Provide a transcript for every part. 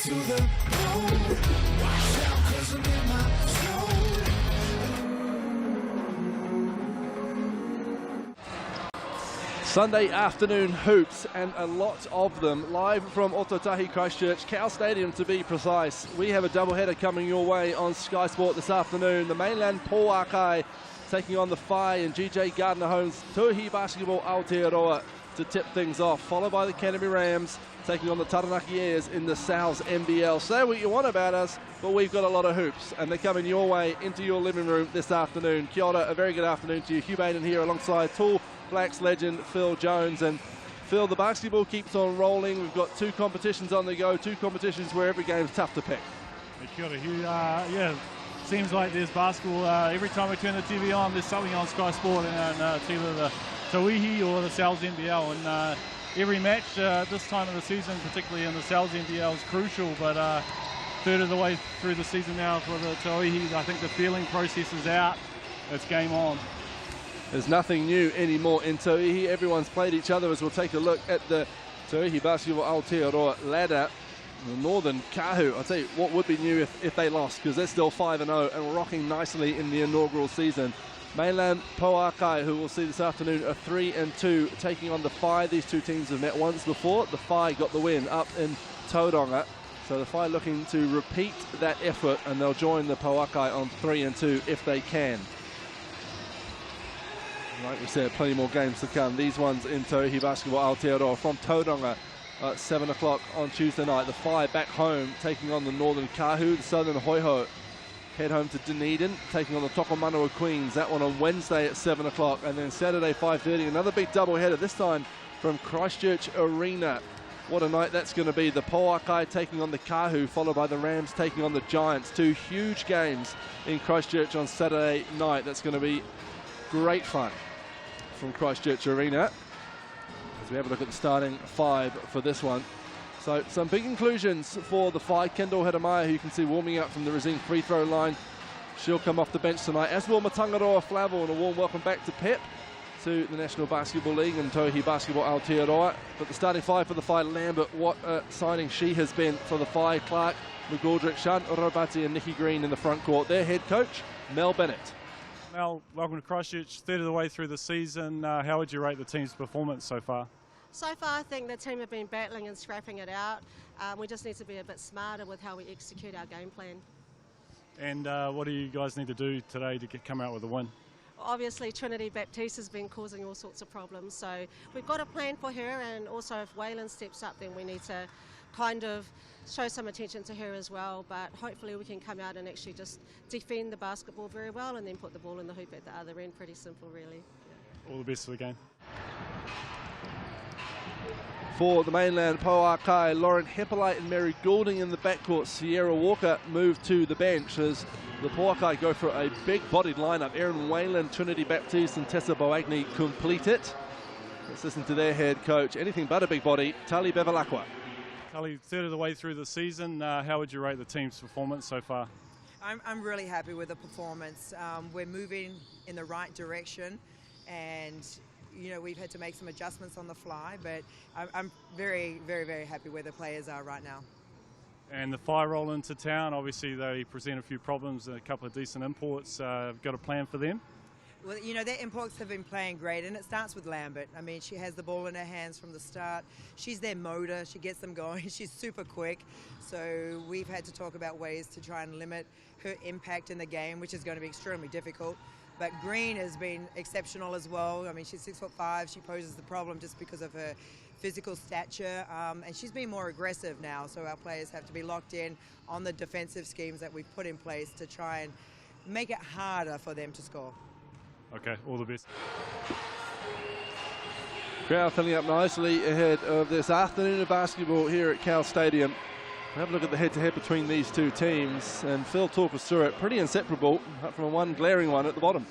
to the bone. Watch out, 'cause I'm in my zone. Sunday afternoon hoops, and a lot of them, live from Ōtautahi Christchurch, Cowles Stadium to be precise. We have a doubleheader coming your way on Sky Sport this afternoon. The Mainland Pouakai taking on the Whai and GJ Gardner homes Tauihi Basketball Aotearoa to tip things off, followed by the Canterbury Rams taking on the Taranaki Airs in the Sal's NBL. Say what you want about us, but we've got a lot of hoops, and they're coming your way into your living room this afternoon. Kia ora, a very good afternoon to you. Hugh Baden here alongside Tall Blacks legend Phil Jones. And Phil, the basketball keeps on rolling. We've got two competitions on the go, two competitions where every game's tough to pick. Kia ora, Hugh. Yeah, seems like there's basketball. Every time we turn the TV on, there's something on Sky Sport, and it's either the Tauihi or the Sal's NBL. And every match this time of the season, particularly in the Sal's NBL, is crucial. But third of the way through the season now for the Tauihi, I think the feeling process is out. It's game on. There's nothing new anymore in Tauihi. Everyone's played each other, as we'll take a look at the Tauihi Basketball Aotearoa ladder. The Northern Kahu, I'll tell you what would be new if they lost, because they're still 5-0 and rocking nicely in the inaugural season. Mainland Pouakai, who we'll see this afternoon, are 3-2, taking on the Whai. These two teams have met once before. The Whai got the win up in Tauranga. So the Whai looking to repeat that effort, and they'll join the Pouakai on 3-2 if they can. Like we said, plenty more games to come. These ones in Tauihi Basketball Aotearoa from Tauranga at 7 o'clock on Tuesday night. The Whai back home taking on the Northern Kahu. The Southern Hoiho head home to Dunedin, taking on the Tokomanua Queens. That one on Wednesday at 7 o'clock. And then Saturday, 5:30, another big doubleheader, this time from Christchurch Arena. What a night that's going to be. The Pouakai taking on the Kahu, followed by the Rams taking on the Giants. Two huge games in Christchurch on Saturday night. That's going to be great fun from Christchurch Arena as we have a look at the starting five for this one. So some big inclusions for the Whai. Kendall Hedemaya, who you can see warming up from the Resing free throw line. She'll come off the bench tonight, as will Matangaroa Flavel, and a warm welcome back to Pep to the National Basketball League and Tauihi Basketball Aotearoa. But the starting five for the Whai, Lambert, what a signing she has been for the Whai. Clark, McGoldrick, Shan Robati and Nikki Green in the front court. Their head coach, Mel Bennett. Mel, welcome to Christchurch, third of the way through the season. How would you rate the team's performance so far? So far, I think the team have been battling and scrapping it out. We just need to be a bit smarter with how we execute our game plan. And what do you guys need to do today to come out with a win? Obviously, Trinity Baptiste has been causing all sorts of problems, so we've got a plan for her, and also if Waylon steps up, then we need to kind of show some attention to her as well. But hopefully we can come out and actually just defend the basketball very well and then put the ball in the hoop at the other end. Pretty simple, really. All the best for the game. For the Mainland Pouakai, Lauren Hippolyte and Mary Goulding in the backcourt. Sierra Walker moved to the bench as the Pouakai go for a big-bodied lineup. Erin Whalen, Trinity Baptiste and Tessa Boagni complete it. Let's listen to their head coach, anything but a big body, Tali Bevilacqua. Tali, third of the way through the season, how would you rate the team's performance so far? I'm really happy with the performance. We're moving in the right direction, and you know, we've had to make some adjustments on the fly, but I'm very, very, very happy where the players are right now. And the Whai roll into town, obviously they present a few problems, a couple of decent imports. Got a plan for them? Well, you know, their imports have been playing great, and it starts with Lambert. I mean, she has the ball in her hands from the start. She's their motor. She gets them going. She's super quick. So we've had to talk about ways to try and limit her impact in the game, which is going to be extremely difficult. But Green has been exceptional as well. I mean, she's 6'5". She poses the problem just because of her physical stature, and she's been more aggressive now. So our players have to be locked in on the defensive schemes that we've put in place to try and make it harder for them to score. Okay, all the best. Crowd filling up nicely ahead of this afternoon of basketball here at Cowles Stadium. We'll have a look at the head-to-head between these two teams, and Phil talk us through it. Pretty inseparable, apart from one glaring one at the bottom.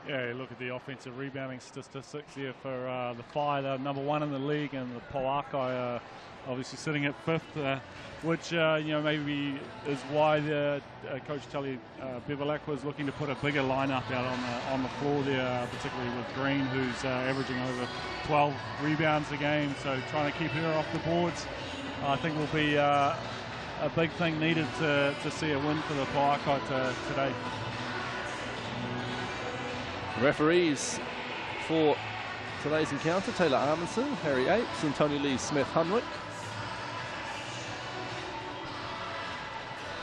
Yeah, look at the offensive rebounding statistics here for the Whai. They're number one in the league, and the Pouakai obviously sitting at fifth, which you know, maybe is why the Coach Tali Bevilacqua is looking to put a bigger lineup out on the floor there, particularly with Green, who's averaging over 12 rebounds a game. So trying to keep her off the boards, I think, will be a big thing needed to see a win for the Pouakai today. Referees for today's encounter: Taylor Arminson, Harry Apes, and Tony Lee Smith-Hunwick.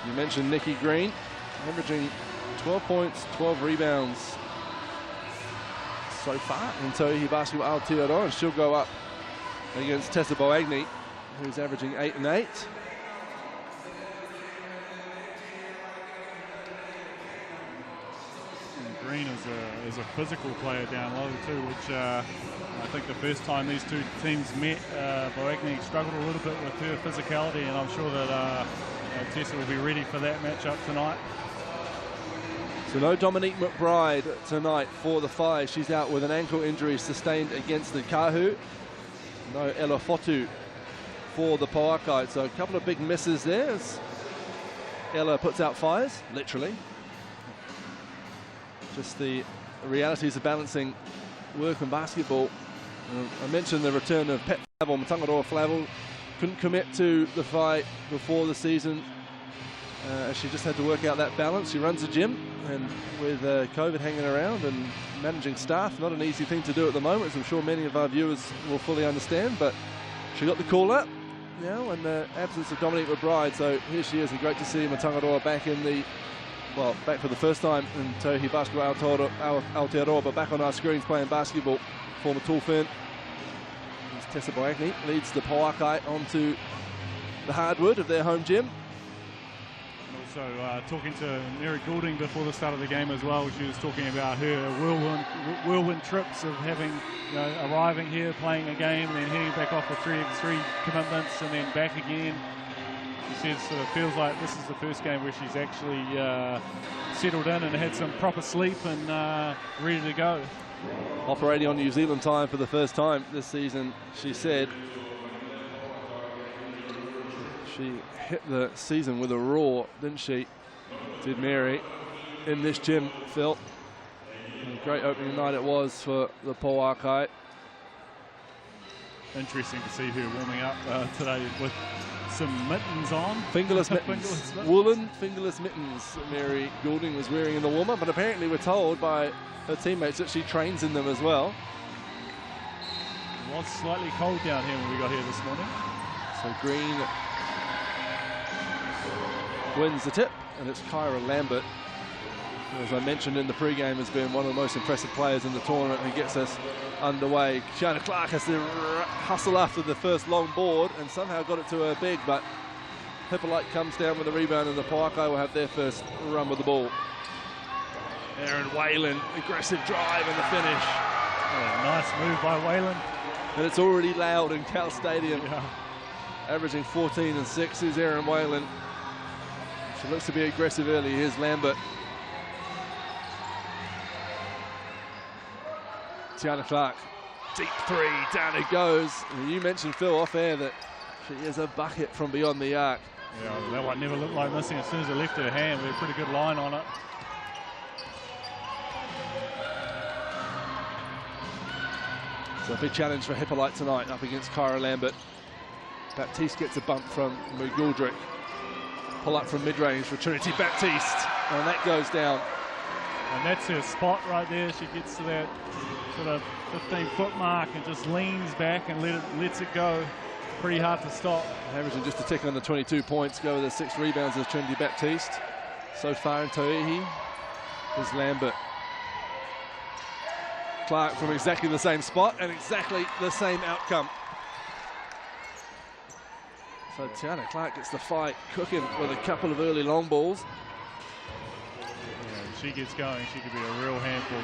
You mentioned Nikki Green, averaging 12 points, 12 rebounds so far in Tauihi Basketball Aotearoa, and she'll go up against Tessa Boagni, who's averaging 8 and 8. And Green is a physical player down low too, which I think the first time these two teams met, Boagni struggled a little bit with her physicality, and I'm sure that Tessa will be ready for that matchup tonight. So no Dominique McBride tonight for the Whai. She's out with an ankle injury sustained against the Kahu. No Ella Fotu for the Pouakai. So a couple of big misses there as Ella puts out fires, literally. Just the realities of balancing work and basketball. I mentioned the return of Pet Flavel, Matangaroa Flavel. Couldn't commit to the fight before the season. She just had to work out that balance. She runs a gym, and with COVID hanging around and managing staff, not an easy thing to do at the moment, as I'm sure many of our viewers will fully understand, but she got the call up now in the absence of Dominique McBride, so here she is, and great to see Matangaroa back in the, well, back for the first time in Tauihi Basketball Aotearoa, but back on our screens playing basketball. Former Tall-Fern. Tessa Boagni leads the Pouakai onto the hardwood of their home gym. Also talking to Mary Goulding before the start of the game as well. She was talking about her whirlwind trips of having, arriving here, playing a game, and then heading back off with three commitments, and then back again. She says it feels like this is the first game where she's actually settled in and had some proper sleep and ready to go. Operating on New Zealand time for the first time this season, she said. She hit the season with a roar, didn't she? Did Mary in this gym, Phil. And a great opening night it was for the Pouakai. Interesting to see her warming up today with some mittens on. Fingerless mittens. Woolen fingerless mittens Mary Goulding was wearing in the warm-up, but apparently we're told by her teammates that she trains in them as well. It was slightly cold down here when we got here this morning. So Green wins the tip, and it's Kyra Lambert, who, as I mentioned in the pre-game, has been one of the most impressive players in the tournament, who gets us underway. Kiana Clark has to hustle after the first long board and somehow got it to her big, but Hippolyte comes down with a rebound, and the Pouakai will have their first run with the ball. Aaron Whalen, aggressive drive and the finish. Oh, nice move by Whalen. And it's already loud in Cowles Stadium. Yeah. Averaging 14 and 6 is Aaron Whalen. She looks to be aggressive early. Here's Lambert. Tiana Clark, deep three, down it goes. And you mentioned, Phil, off air that she is a bucket from beyond the arc. Yeah, that one never looked like missing as soon as it left her hand. We had a pretty good line on it. So a big challenge for Hippolyte tonight up against Kyra Lambert. Baptiste gets a bump from McGoldrick. Pull up from mid-range for Trinity Baptiste, and that goes down. And that's her spot right there. She gets to that sort of 15-foot mark and just leans back and lets it go. Pretty hard to stop. Averaging just a tick on the 22 points, go with the 6 rebounds as Trinity Baptiste. So far in Tauihi is Lambert. Clark from exactly the same spot and exactly the same outcome. So Tiana Clark gets the fight cooking with a couple of early long balls. Yeah, if she gets going, she could be a real handful.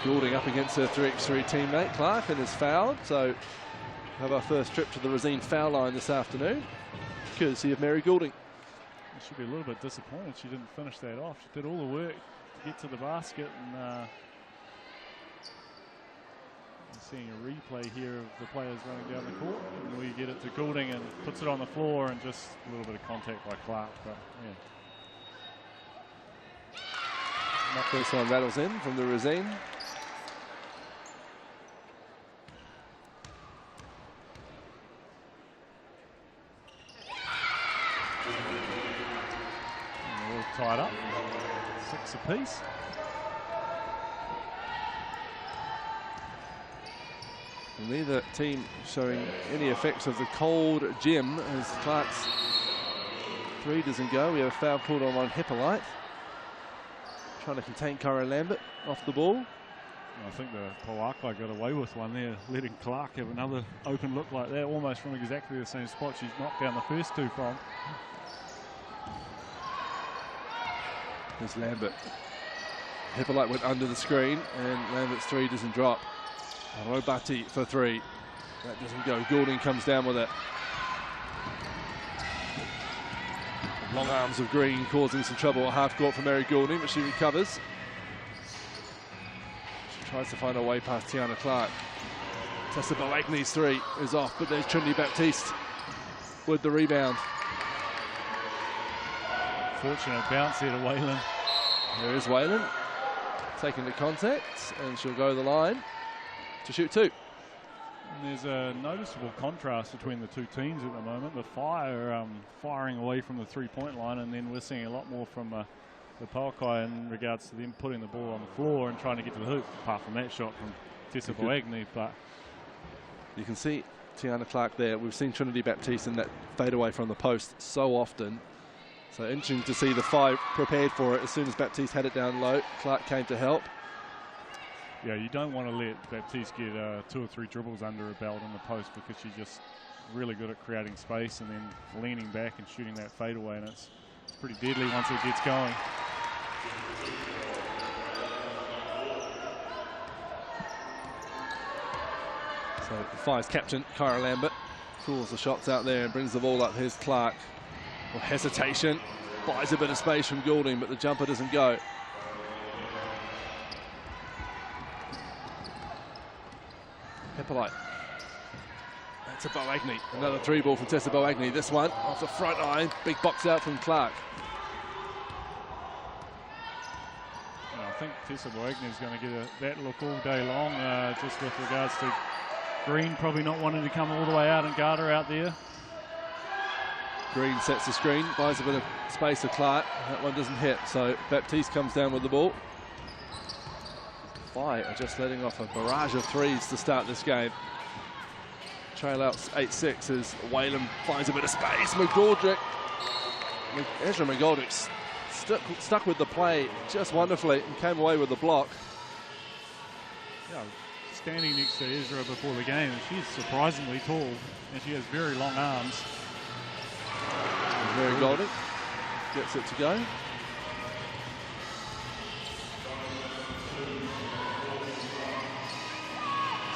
Goulding up against her 3x3 teammate Clark and is fouled. So we'll have our first trip to the Rosine foul line this afternoon, courtesy of Mary Goulding. She'll be a little bit disappointed she didn't finish that off. She did all the work to get to the basket, and seeing a replay here of the players running down the court, and we get it to Goulding and puts it on the floor, and just a little bit of contact by Clark, but yeah. First one rattles in from the Rosine. tied up. 6 apiece. Neither team showing any effects of the cold gym as Clark's 3 doesn't go. We have a foul called on Hippolyte. Trying to contain Cara Lambert off the ball. I think the Pouakai got away with one there, letting Clark have another open look like that, almost from exactly the same spot she's knocked down the first 2 from. There's Lambert. Hippolyte went under the screen and Lambert's 3 doesn't drop. Robati for 3. That doesn't go. Goulding comes down with it. Long arms of Green causing some trouble at half court for Mary Goulding, but she recovers. She tries to find her way past Tiana Clark. Tessa Boagne's 3 is off, but there's Trinity Baptiste with the rebound. Fortunate bounce here to Whalen. There is Whalen taking the contact, and she'll go to the line to shoot 2. And there's a noticeable contrast between the 2 teams at the moment. The Fire are firing away from the 3-point line, and then we're seeing a lot more from the Pouakai in regards to them putting the ball on the floor and trying to get to the hoop, apart from that shot from Tessa Boagne. But you can see Tiana Clark there. We've seen Trinity Baptiste in that fade away from the post so often. So interesting to see the 5 prepared for it. As soon as Baptiste had it down low, Clark came to help. yeah, you don't want to let Baptiste get 2 or 3 dribbles under her belt in the post, because she's just really good at creating space and then leaning back and shooting that fadeaway, and it's pretty deadly once it gets going. So the Fire's captain, Cara Lambert, pulls the shots out there and brings the ball up. Here's Clark. Well, hesitation, buys a bit of space from Goulding, but the jumper doesn't go. Hippolyte. That's a Boagne. Another 3 ball from Tessa Boagne. This one off the front line. Big box out from Clark. I think Tessa Boagne is going to get that look all day long, just with regards to Green probably not wanting to come all the way out and Gardner out there. Green sets the screen, buys a bit of space to Clark. That one doesn't hit, so Baptiste comes down with the ball. Whai are just letting off a barrage of 3s to start this game. Trail out 8-6 as Whalen finds a bit of space. Ezra McGoldrick stuck with the play just wonderfully and came away with the block. Yeah, standing next to Ezra before the game, and she's surprisingly tall and she has very long arms. Mary Goulding gets it to go.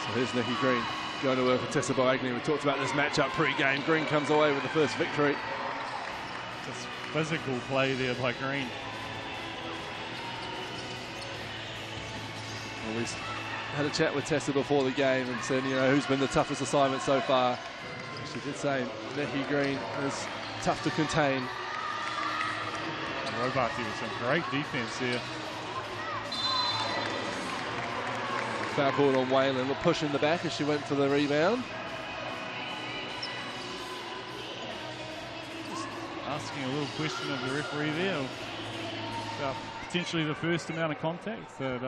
So here's Nikki Green going to work with Tessa Boagne. We talked about this matchup pre-game. Green comes away with the first victory. Just physical play there by Green. Well, we had a chat with Tessa before the game and said, you know, who's been the toughest assignment so far? She did say Nikki Green is tough to contain. Robati with some great defense here. Foul called on Whalen. We'll push in the back as she went for the rebound. Just asking a little question of the referee there about potentially the first amount of contact, but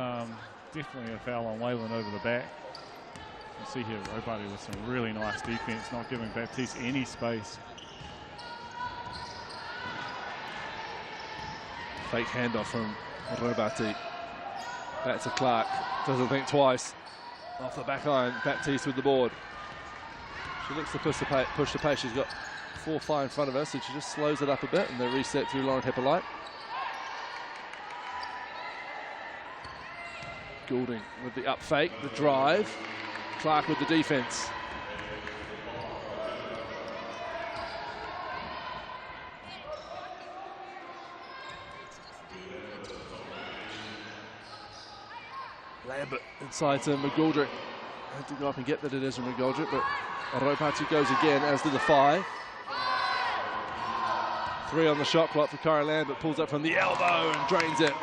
definitely a foul on Whalen over the back. You see here Robati with some really nice defense, not giving Baptiste any space. Fake handoff from Robati. Back to Clark. Doesn't think twice. Off the back iron. Baptiste with the board. She looks to push the pace. She's got 4-5 in front of her, so she just slows it up a bit, and they reset through Lauren Hippolyte. Goulding with the up fake, the drive. Clark with the defense. Lambert inside to McGoldrick. Had to go up and get that it is from McGoldrick, but Robati goes again, as did the Whai. 3 on the shot clock for Cara Lambert, pulls up from the elbow and drains it.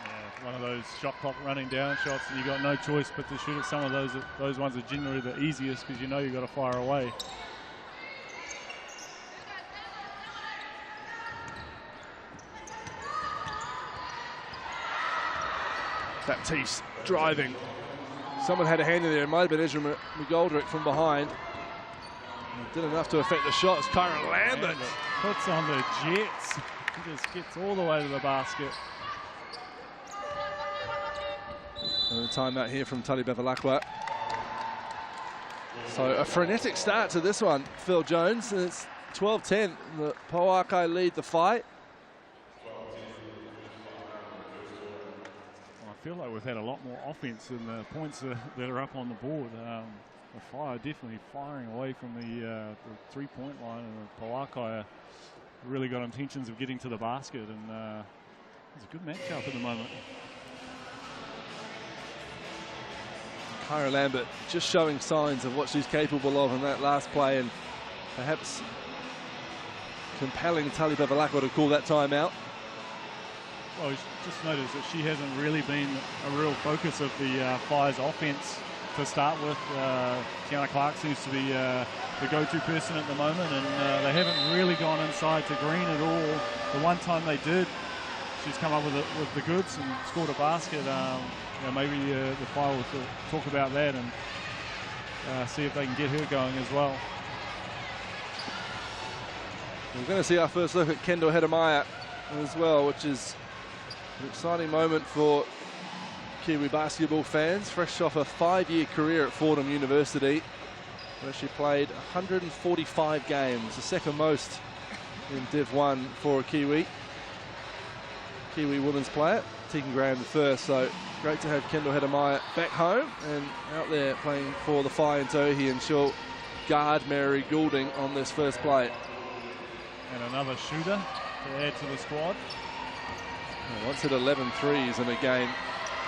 Yeah, one of those shot clock running down shots, and you got no choice but to shoot at some of those ones are generally the easiest, because you know you've got to fire away. Baptiste driving. Someone had a hand in there. It might have been Ezra McGoldrick from behind. Did enough to affect the shots. Kyra Lambert puts on the jets. He just gets all the way to the basket. Another timeout here from Tauihi Basketball. So a frenetic start to this one, Phil Jones. It's 12-10. The Pouakai lead the fight. I feel like we've had a lot more offense than the points that are up on the board. The Whai are definitely firing away from the three-point line, and the Pouakai really got intentions of getting to the basket, and it's a good matchup at the moment. Kyra Lambert just showing signs of what she's capable of in that last play, and perhaps compelling Tauihi Basketball to call that timeout. Well, just noticed that she hasn't really been a real focus of the Whai's offense to start with. Tiana Clark seems to be the go-to person at the moment, and they haven't really gone inside to Green at all. The one time they did, she's come up with the goods and scored a basket. Maybe the Whai will talk about that and see if they can get her going as well. We're going to see our first look at Kendall Hedemaya as well, which is an exciting moment for Kiwi basketball fans. Fresh off a 5-year career at Fordham University, where she played 145 games, the second most in Div 1 for a Kiwi women's player. Tegan Graham the first, so great to have Kendall Hedemaya back home and out there playing for the Whai and Tauihi, and she'll guard Mary Goulding on this first play. And another shooter to add to the squad. Once hit 11 threes in a game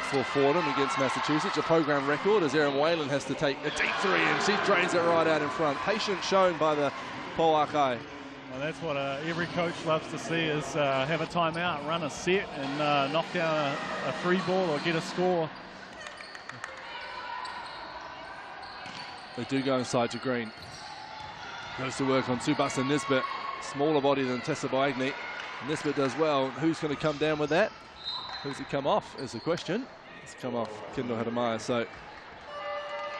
for Fordham against Massachusetts, a program record, as Erin Whalen has to take a deep three, and she drains it right out in front. Patience shown by the Pouakai. Well, that's what every coach loves to see, is have a timeout, run a set, and knock down a free ball or get a score. They do go inside to Green. Goes to work on Tsubasa Nisbet. Smaller body than Tessa Baigny. Nisbet does well. Who's going to come down with that? Who's it come off is the question. It's come off Kendall Hedemaya. So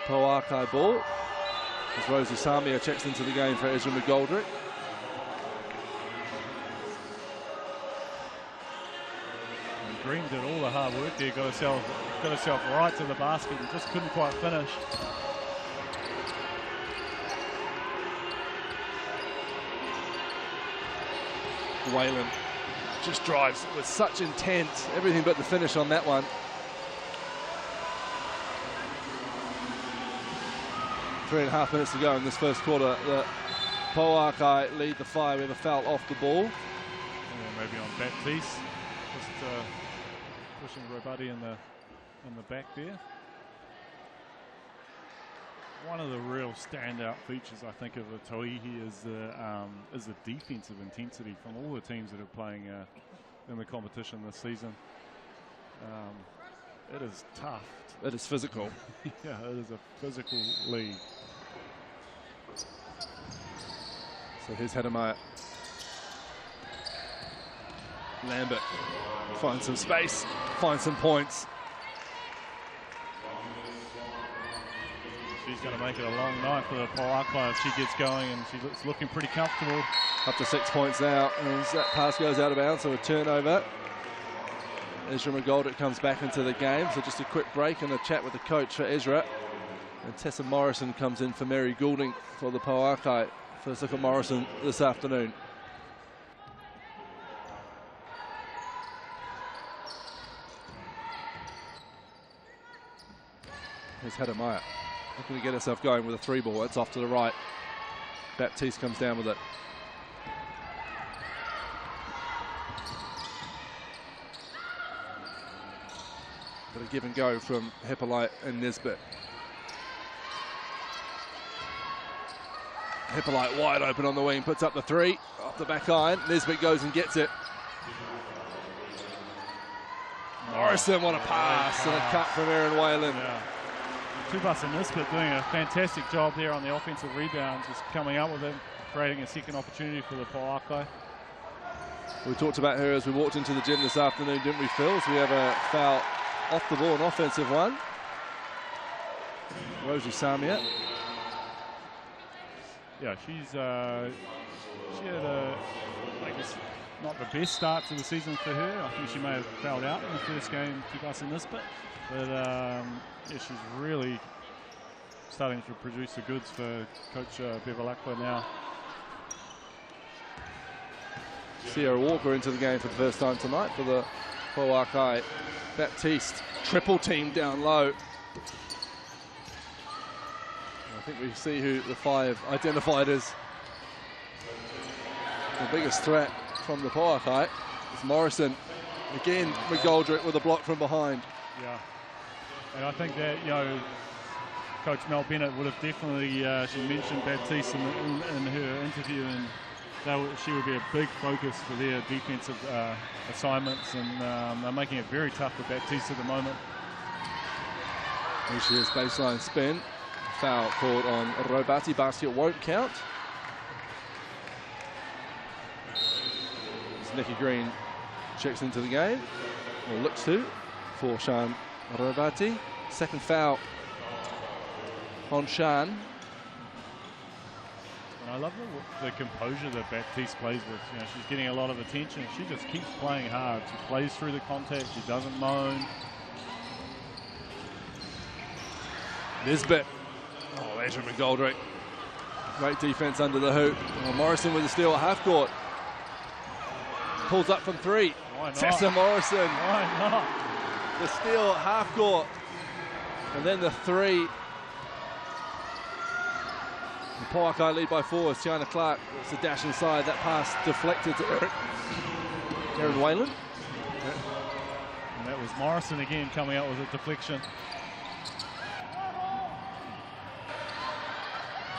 Pouakai ball as Rosie Samia checks into the game for Ezra McGoldrick. And Green did all the hard work there, got herself right to the basket and just couldn't quite finish. Whalen just drives with such intent, everything but the finish on that one. 3.5 minutes to go in this first quarter. The Pouakai lead the Whai with a foul off the ball. Maybe on Baptiste, just pushing Robati in the back there. One of the real standout features, I think, of the Tauihi is the defensive intensity from all the teams that are playing in the competition this season. It is tough. It is physical. Yeah, it is a physical league. So here's Hedemaya. Lambert finds some space, finds some points. She's going to make it a long night for the Pouakai if she gets going, and she's looking pretty comfortable. Up to 6 points now, and that pass goes out of bounds, so a turnover. Ezra McGoldrick comes back into the game, so just a quick break and a chat with the coach for Ezra. And Tessa Morrison comes in for Mary Goulding for the Pouakai. First look at Morrison this afternoon. Here's Hedemaya. Looking to get herself going with a three ball. It's off to the right. Baptiste comes down with it. Bit of give and go from Hippolyte and Nisbet. Hippolyte wide open on the wing, puts up the three. Off the back iron. Nisbet goes and gets it. Morrison, what a pass and a cut from Erin Whalen. Yeah. Tsubasa Nisbet doing a fantastic job there on the offensive rebound, just coming up with it, creating a second opportunity for the Pouakai. We talked about her as we walked into the gym this afternoon, didn't we, Phil? So we have a foul off the ball, an offensive one. Rosie Samia. Yeah, she had I guess, not the best start to the season for her. I think she may have fouled out in the first game to us in this bit. But yeah, she's really starting to produce the goods for Coach Bevilacqua now. Sierra Walker into the game for the first time tonight for the Pouakai. Baptiste, triple team down low. I think we see who the 5 identified as the biggest threat from the Pouakai. It's Morrison. Again, McGoldrick with a block from behind. Yeah, and I think that, you know, Coach Mel Bennett would have definitely, she mentioned Baptiste in her interview, and she would be a big focus for their defensive assignments, and they're making it very tough for Baptiste at the moment. Here she is, baseline spin. Foul called on Robati. Basket won't count. As Nikki Green checks into the game, or looks to, for Shan Robati. Second foul on Shan. And I love the composure that Baptiste plays with. You know, she's getting a lot of attention. She just keeps playing hard. She plays through the contact. She doesn't moan. Nisbet. Oh, Adrian McGoldrick. Great defense under the hoop. Oh, Morrison with the steal at half court. Pulls up from 3. Why not? Tessa Morrison. Why not? The steal at half court. And then the 3. The Pouakai lead by 4 as Tiana Clark. It's a dash inside. That pass deflected to Erin Whalen. And that was Morrison again coming out with a deflection.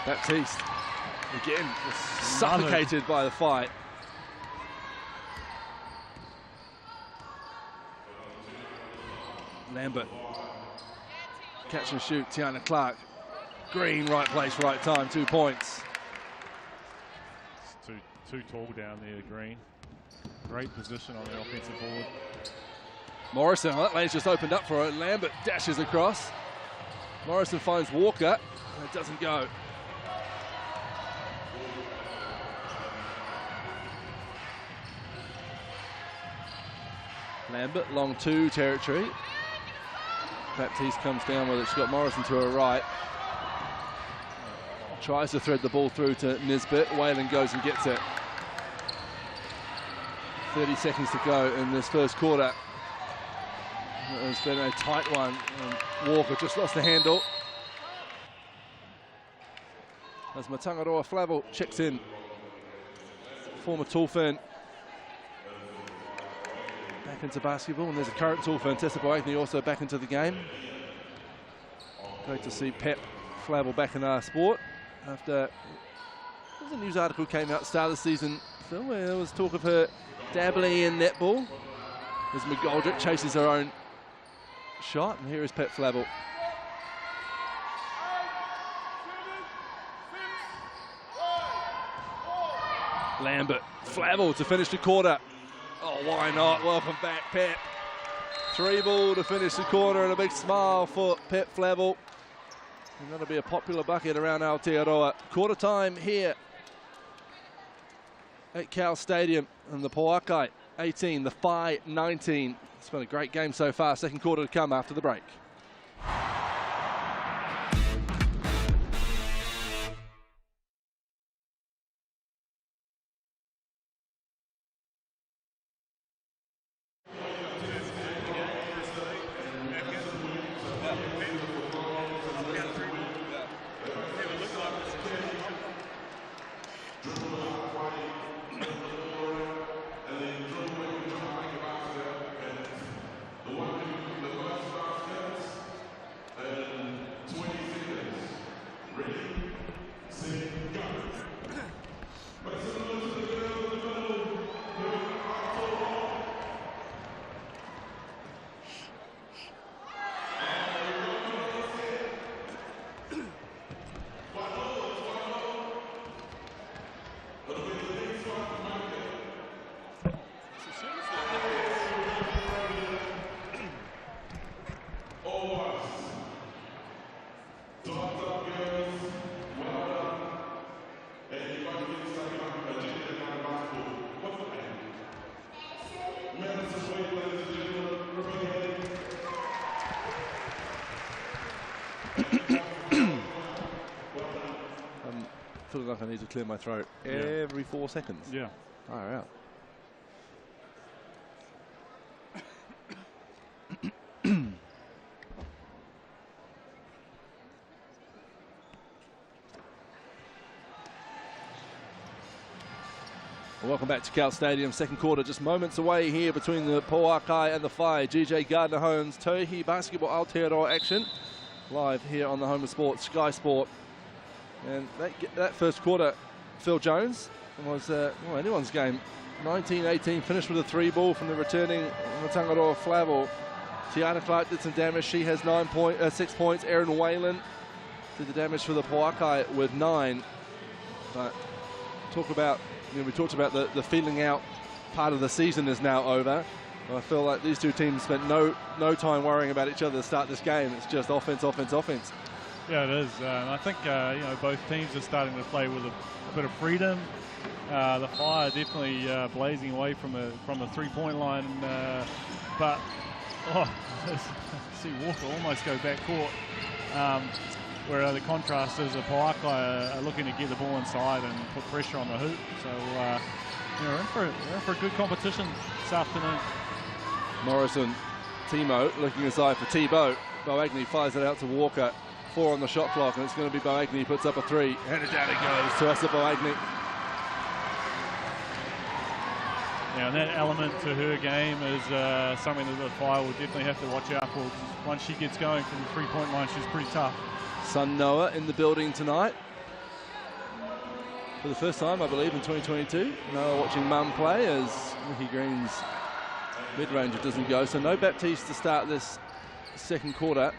Baptiste, again, suffocated by the fight. Lambert, catch and shoot, Tiana Clark. Green, right place, right time, 2 points. It's too tall down there, Green. Great position on the offensive board. Morrison, well, that lane's just opened up for her. Lambert dashes across. Morrison finds Walker, and it doesn't go. Lambert, long 2 territory. Baptiste comes down with it. She's got Morrison to her right. Tries to thread the ball through to Nisbet. Whalen goes and gets it. 30 seconds to go in this first quarter. It's been a tight one. And Walker just lost the handle. As Matangaroa Flavel checks in. Former Tulfin. Back into basketball, and there's a current Tulfin, Tessa Boakney, also back into the game. Great to see Pep Flavel back in our sport after a news article came out at the start of the season, Phil, where there was talk of her dabbling in netball as McGoldrick chases her own shot, and here is Pep Flavel. Lambert, Flavel to finish the quarter. Oh, why not? Welcome back, Pep. 3 ball to finish the quarter, and a big smile for Pep Flavel. And that'll be a popular bucket around Aotearoa. Quarter time here at Cowles Stadium, and the Pouakai 18, the Whai 19. It's been a great game so far. Second quarter to come after the break. like I need to clear my throat every 4 seconds. Yeah. Far out. Welcome back to Cowles Stadium. Second quarter just moments away here between the Pouakai and the Whai. GJ Gardner Homes, Tauihi Basketball Aotearoa action. Live here on the home of sports, Sky Sport. And that first quarter, Phil Jones, was anyone's game. 19-18, finished with a 3-ball from the returning Matangaroa Flavel. Tiana Clark did some damage. She has 6 points. Erin Whalen did the damage for the Pouakai with 9. But we talked about the feeling out part of the season is now over. I feel like these two teams spent no time worrying about each other to start this game. It's just offense, offense, offense. Yeah, it is. And I think both teams are starting to play with a bit of freedom. The Whai are definitely blazing away from the 3-point line, but see Walker almost go back court. Where the contrast is the Pouakai are looking to get the ball inside and put pressure on the hoop. So we're in for a good competition this afternoon. Morrison, Timo looking aside for T-Bow. Boagni fires it out to Walker. 4 on the shot clock, and it's going to be Boagni puts up a 3. And down it goes to Asa Boagni. Yeah, and that element to her game is something that the Whai will definitely have to watch out for. Once she gets going from the 3-point line, she's pretty tough. Son Noah in the building tonight. For the first time, I believe, in 2022. Noah watching mum play as Mickey Green's mid-ranger doesn't go. So no Baptiste to start this second quarter.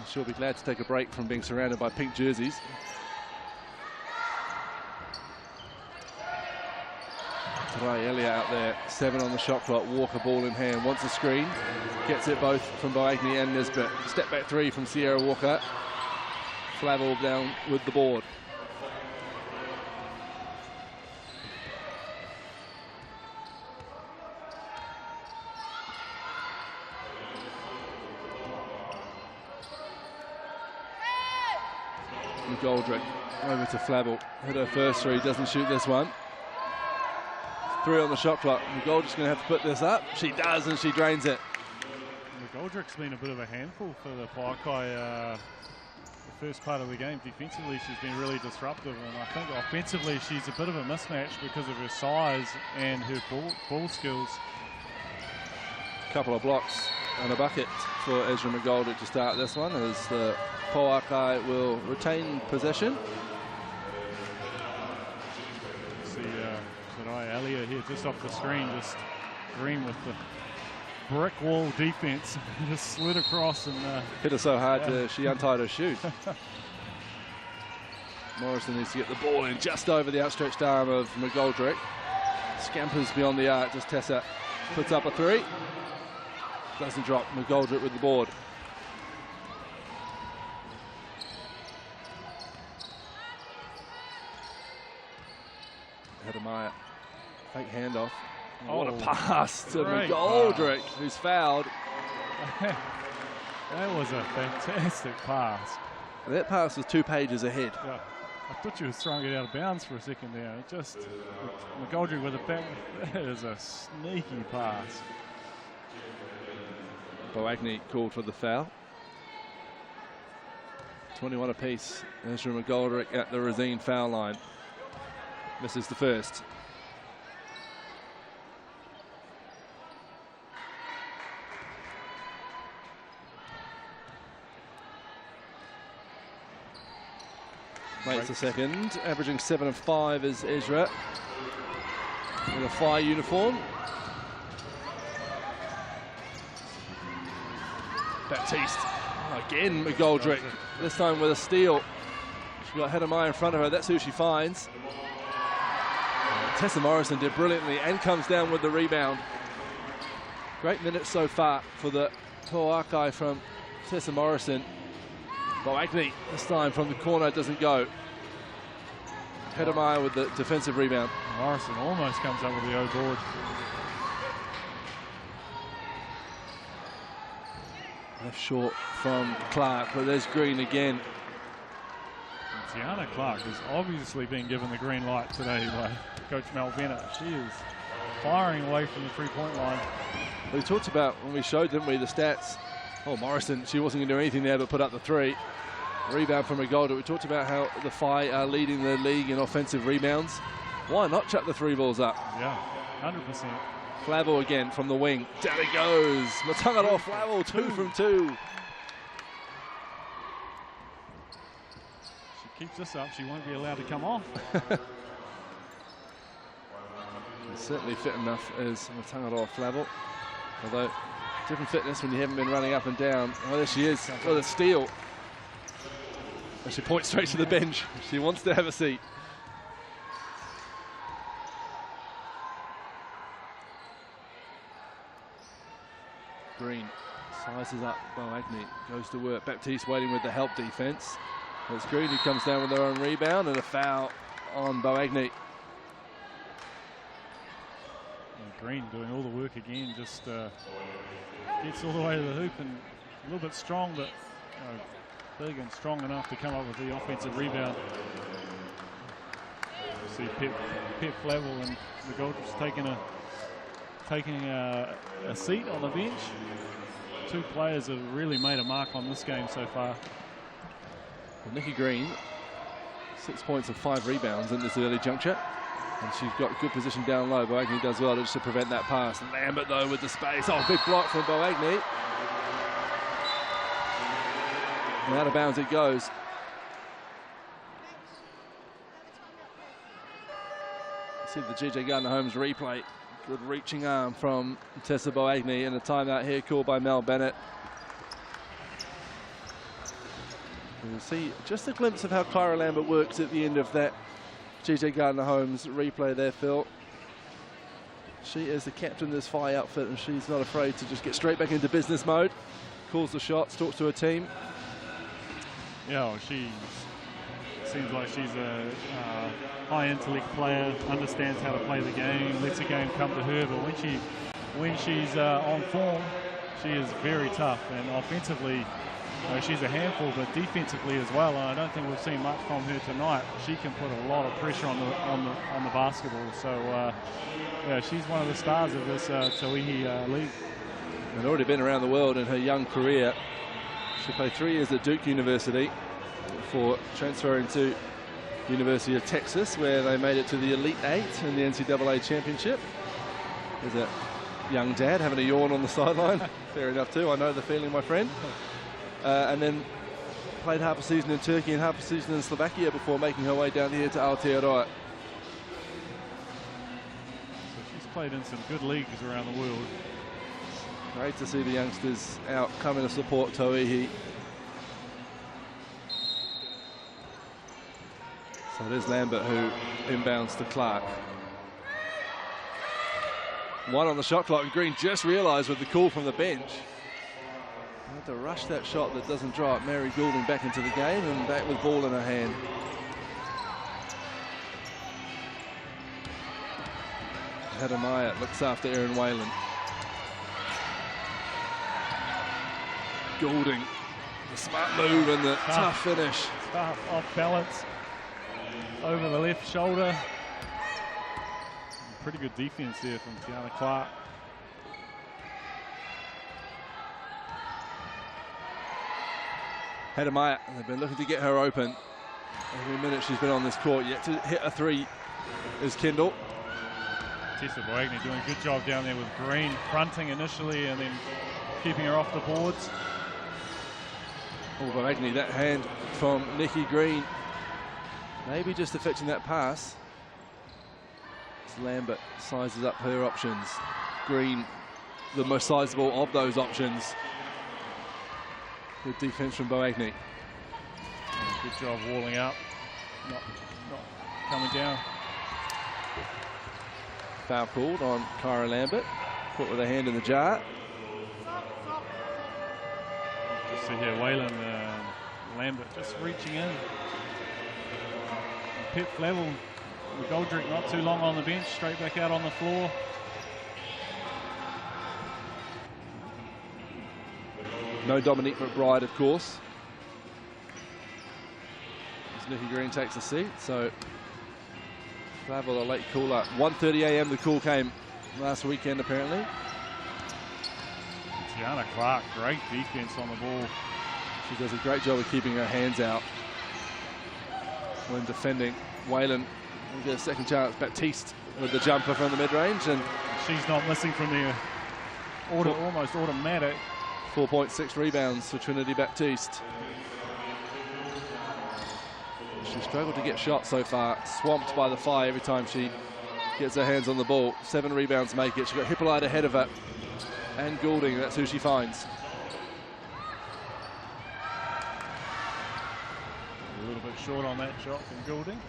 She'll be glad to take a break from being surrounded by pink jerseys. Rai Elia out there, 7 on the shot clock. Walker ball in hand, wants a screen, gets it both from Boagni and Nisbet. Step back 3 from Sierra Walker. Flavel down with the board. McGoldrick over to Flavel. Hit her first 3, doesn't shoot this one. 3 on the shot clock. McGoldrick's going to have to put this up. She does, and she drains it. McGoldrick's been a bit of a handful for the Pouakai the first part of the game. Defensively, she's been really disruptive, and I think offensively, she's a bit of a mismatch because of her size and her ball skills. Couple of blocks and a bucket for Ezra McGoldrick to start this one, as the Pouakai will retain possession. Elia here just off the screen, just Green with the brick wall defense, just slid across and hit her so hard she untied her shoe. Morrison needs to get the ball in just over the outstretched arm of McGoldrick. Scampers beyond the arc, just Tessa puts up a 3. Doesn't drop. McGoldrick with the board. Hedemeier. Fake handoff. Oh, what a pass to McGoldrick, who's fouled. That was a fantastic pass. That pass was 2 pages ahead. Yeah. I thought she was throwing it out of bounds for a second there. It just, McGoldrick with a back, that is a sneaky pass. Boagni called for the foul. 21 apiece. Ezra McGoldrick at the Rosine foul line. Misses the first. Makes the second, averaging 7 and 5 is Ezra in a Whai uniform. Baptiste, again McGoldrick, this time with a steal. She's got Hedemeier in front of her, that's who she finds. Tessa Morrison did brilliantly and comes down with the rebound. Great minutes so far for the Pouakai from Tessa Morrison. Boagni, this time from the corner, doesn't go. Hedemeier with the defensive rebound. Morrison almost comes up with the O board. Left short from Clark, but there's Green again. Tiana Clark has obviously been given the green light today by Coach Mel Bennett. She is firing away from the three-point line. We talked about, when we showed, didn't we, the stats. Oh, Morrison, she wasn't going to do anything there but put up the three. Rebound from Agolda. We talked about how the Whai are leading the league in offensive rebounds. Why not chuck the three balls up? Yeah, 100%. Flavel again from the wing. Down it goes. Matangaro Flavel, 2 from 2. She keeps this up, she won't be allowed to come off. Certainly fit enough as Matangaro Flavel. Although, different fitness when you haven't been running up and down. Oh, there she is. Got a steal. And she points straight to the bench. She wants to have a seat. Green sizes up Boagni, goes to work. Baptiste waiting with the help defense. It's Green who comes down with their own rebound and a foul on Boagni. Green doing all the work again, just gets all the way to the hoop and a little bit strong, but big and strong enough to come up with the offensive rebound. You see Pep Flavel and the Goldrips taking a seat on the bench. Two players have really made a mark on this game so far. Well, Nikki Green, 6 points and 5 rebounds in this early juncture. And she's got good position down low. Boagni does well just to prevent that pass. Lambert, though, with the space. Oh, big block from Boagni. And out of bounds it goes. See the GJ Gardner Holmes replay. Good reaching arm from Tessa Boagni, and a timeout here called by Mel Bennett. You'll see just a glimpse of how Kyra Lambert works at the end of that GJ Gardner Holmes replay there, Phil. She is the captain of this Whai outfit, and she's not afraid to just get straight back into business mode. Calls the shots, talks to her team. Yeah, well, she seems like she's a high intellect player, understands how to play the game, lets the game come to her, but when she's on form, she is very tough, and offensively she's a handful, but defensively as well, and I don't think we've seen much from her tonight. She can put a lot of pressure on the basketball, so yeah, she's one of the stars of this Tauihi league. And already been around the world in her young career. She played 3 years at Duke University before transferring to University of Texas, where they made it to the Elite 8 in the NCAA Championship. There's a young dad having a yawn on the sideline. Fair enough too, I know the feeling, my friend. And then played half a season in Turkey and half a season in Slovakia before making her way down here to Aotearoa. So she's played in some good leagues around the world. Great to see the youngsters out coming to support Tauihi. So it is Lambert who inbounds to Clark. 1 on the shot clock, and Green just realised with the call from the bench. Had to rush that shot that doesn't drop. Mary Goulding back into the game and back with ball in her hand. Heather Myatt looks after Erin Whalen. Goulding, the smart move and the tough finish. Tough, off balance, over the left shoulder. Pretty good defense there from Tiana Clark. Heather Myatt, they've been looking to get her open. Every minute she's been on this court, yet to hit a 3 is Kendall. Tessa Boagni doing a good job down there with Green, fronting initially and then keeping her off the boards. Oh, Boagni, that hand from Nikki Green. Maybe just affecting that pass. As Lambert sizes up her options. Green, the most sizable of those options. Good defense from Boagni. Good job walling out, not coming down. Foul called on Kyra Lambert. Caught with a hand in the jar. Just see here, Whalen, Lambert just reaching in. Pip Flavel, McGoldrick not too long on the bench, straight back out on the floor. No Dominique McBride, of course. As Nikki Green takes a seat, so Flavel a late call-up. 1:30 a.m. the call came last weekend, apparently. Tiana Clark, great defense on the ball. She does a great job of keeping her hands out when defending. Whalen will get a second chance. Baptiste with the jumper from the mid-range, and she's not missing from there. Almost automatic. 4.6 rebounds for Trinity Baptiste. She struggled to get shots so far, swamped by the Whai every time she gets her hands on the ball. 7 rebounds make it. She's got Hippolyte ahead of her, and Goulding, that's who she finds. A little bit short on that shot from Goulding.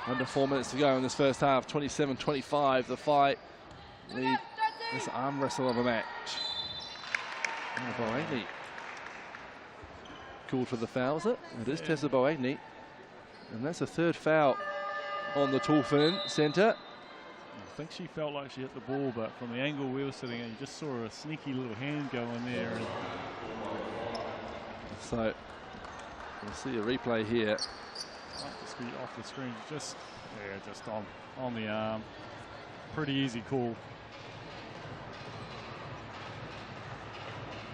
Under 4 minutes to go in this first half, 27-25. The Whai lead this arm wrestle of a match. Boagni called for the foul, is it? It is Tessa Boagni. And that's a 3rd foul on the Tauihi centre. I think she felt like she hit the ball, but from the angle we were sitting at, you just saw a sneaky little hand go in there. And so we'll see a replay here. off the screen, just on the arm. Pretty easy call.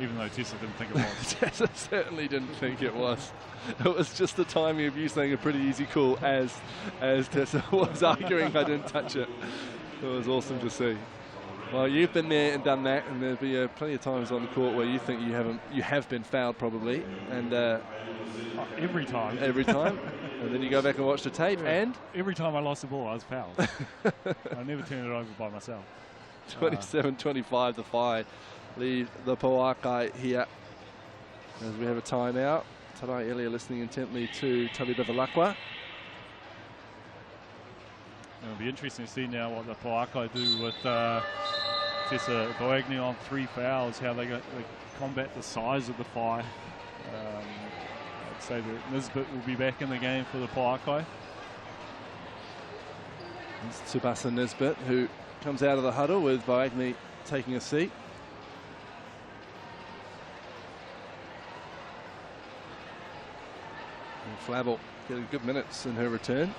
Even though Tessa didn't think it was. Tessa certainly didn't think it was. It was just the timing of you saying a pretty easy call as Tessa was arguing I didn't touch it. It was awesome to see. Well, you've been there and done that, and there'll be plenty of times on the court where you think you have been fouled probably, and every time. Every time. And then you go back and watch the tape, and every time I lost the ball, I was fouled. I never turned it over by myself. 27-25, the Whai lead the Pouakai here as we have a timeout. Tarai Elia listening intently to Tali Bevilacqua. It'll be interesting to see now what the Pouakai do with Tessa Boagni on 3 fouls, how they combat the size of the Whai. I'd say that Nisbet will be back in the game for the Pouakai. It's Tsubasa Nisbet who comes out of the huddle with Boagni taking a seat. And Flavel getting good minutes in her return.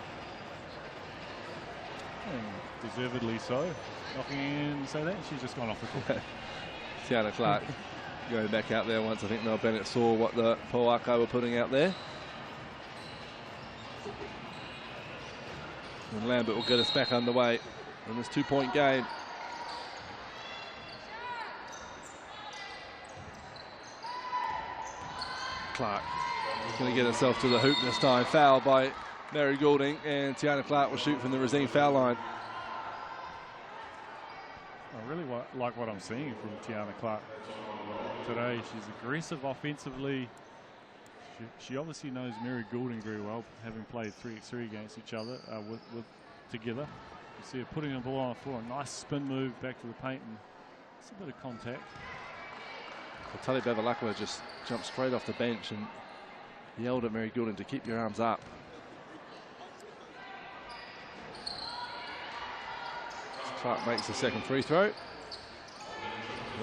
And deservedly so. Knocking in, say that, she's just gone off the court. Tiana Clark going back out there once I think Mel Bennett saw what the Pouakai were putting out there. And Lambert will get us back underway in this 2-point game. Clark is going to get herself to the hoop this time. Fouled by Mary Goulding, and Tiana Clark will shoot from the Racine foul line. I really like what I'm seeing from Tiana Clark today. She's aggressive offensively. She obviously knows Mary Goulding very well, having played 3x3 against each other together. You see her putting the ball on the floor, a nice spin move back to the paint, and it's a bit of contact. Tali Bevilacqua just jumped straight off the bench and yelled at Mary Goulding to keep your arms up. Clark makes the second free throw.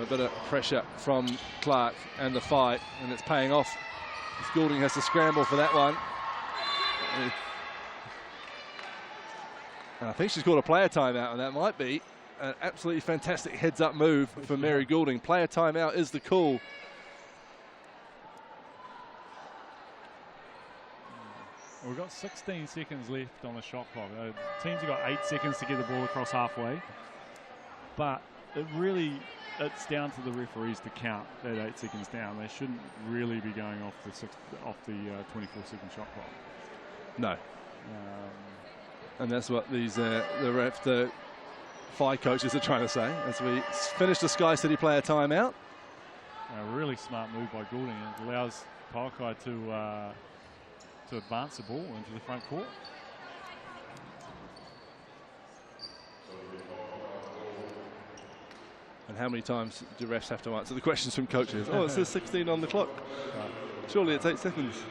A bit of pressure from Clark and the fight, and it's paying off. Goulding has to scramble for that one. And I think she's called a player timeout, and that might be an absolutely fantastic heads-up move for Mary Goulding. Player timeout is the call. We've got 16 seconds left on the shot clock. Teams have got 8 seconds to get the ball across halfway, but it's down to the referees to count that 8 seconds down. They shouldn't really be going off the 24-second shot clock. No. And that's what the Whai coaches are trying to say as we finish the Sky City player timeout. A really smart move by Goulding. It allows Pouakai to advance the ball into the front court. And how many times do refs have to answer the questions from coaches? Oh, it says 16 on the clock. Surely it's 8 seconds.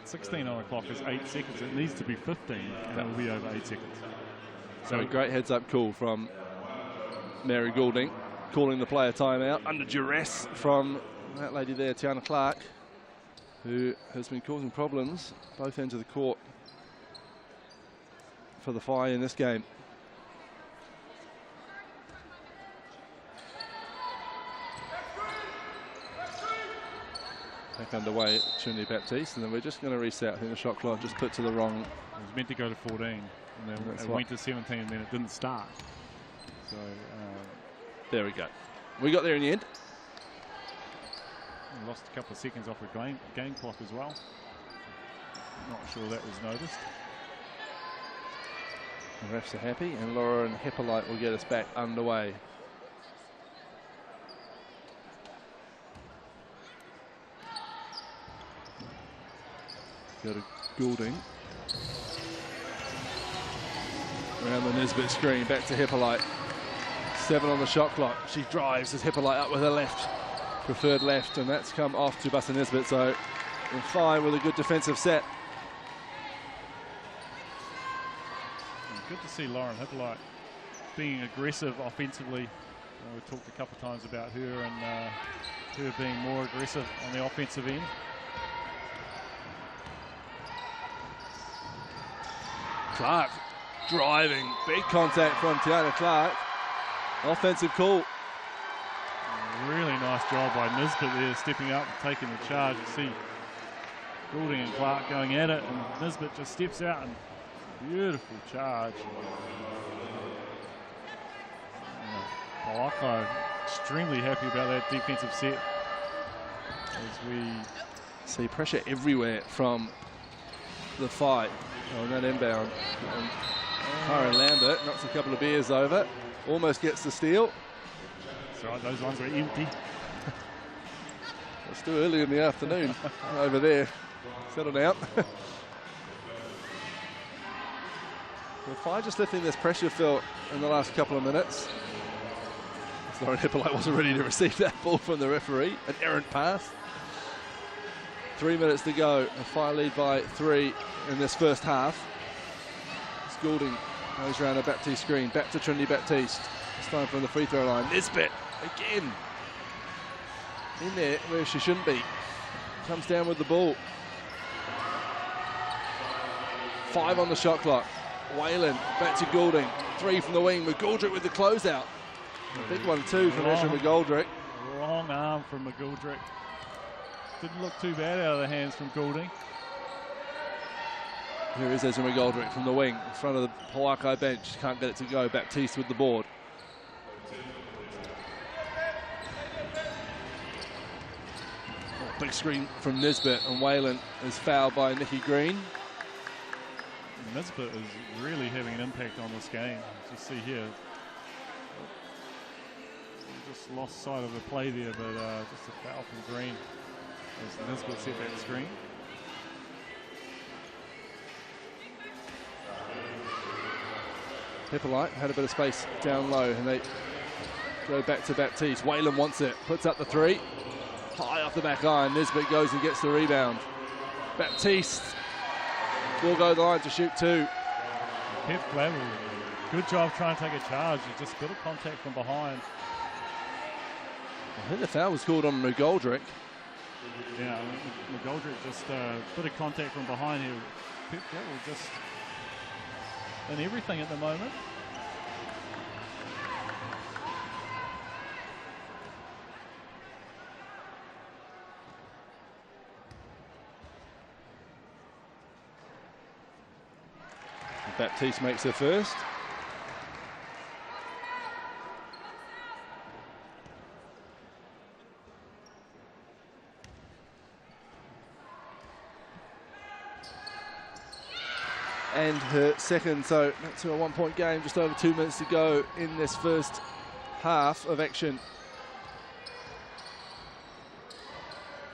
16 on the clock is 8 seconds. It needs to be 15, and it will be over 8 seconds. So a great heads-up call from Mary Goulding, calling the player timeout under duress from that lady there, Tiana Clark. who has been causing problems both ends of the court for the Whai in this game. Back underway, Trinity Baptiste, and then we're just going to reset. I think the shot clock just put to the wrong. It was meant to go to 14, and then it went to 17, and then it didn't start. So there we go. We got there in the end. We lost a couple of seconds off the game clock as well. Not sure that was noticed. The refs are happy, and Laura and Hippolyte will get us back underway. Go to Goulding. Around the Nisbet screen, back to Hippolyte. 7 on the shot clock. She drives as Hippolyte up with her left, preferred left, and that's come off to Buster Nisbet. So we're fine with a good defensive set. Good to see Lauren Hippolyte being aggressive offensively. We talked a couple of times about her and her being more aggressive on the offensive end. Clark driving, big contact from Tiana Clark. Offensive call. Really nice job by Nisbet there, stepping up and taking the charge. You see Goulding and Clark going at it, and Nisbet just steps out and beautiful charge. Pouakai extremely happy about that defensive set. As we see pressure everywhere from the fight on that inbound. And Karen Lambert knocks a couple of beers over, almost gets the steal. That's right, those ones were empty. It's still early in the afternoon over there. Settle down. The Whai just lifting this pressure, Phil, in the last couple of minutes. Lauren Hippolyte wasn't ready to receive that ball from the referee. An errant pass. 3 minutes to go. A Whai lead by 3 in this first half. Goulding goes around a Baptiste screen. Back to Trinity Baptiste. It's time from the free throw line. Nisbet again. In there where she shouldn't be. Comes down with the ball. 5 on the shot clock. Whalen back to Goulding. 3 from the wing. McGoldrick with the closeout. A big one too from Ezra McGoldrick. Long arm from McGoldrick. Didn't look too bad out of the hands from Goulding. Here is Ezra McGoldrick from the wing in front of the Pouakai bench. Can't get it to go. Baptiste with the board. Oh, big screen from Nisbet, and Whalen is fouled by Nikki Green. Nisbet is really having an impact on this game. As you see here, just lost sight of the play there, but just a foul from Green as Nisbet set that screen. Hippolyte had a bit of space down low, and they go back to Baptiste. Whalen wants it, puts up the 3. High off the back iron. Nisbet goes and gets the rebound. Baptiste will go the line to shoot 2. Pep Flavel, good job trying to take a charge. Just a bit of contact from behind. I think the foul was called on McGoldrick. Yeah, McGoldrick just a bit of contact from behind here. Pep Flavel just in everything at the moment. Baptiste makes her first. And her second, so that's a 1-point game, just over 2 minutes to go in this first half of action.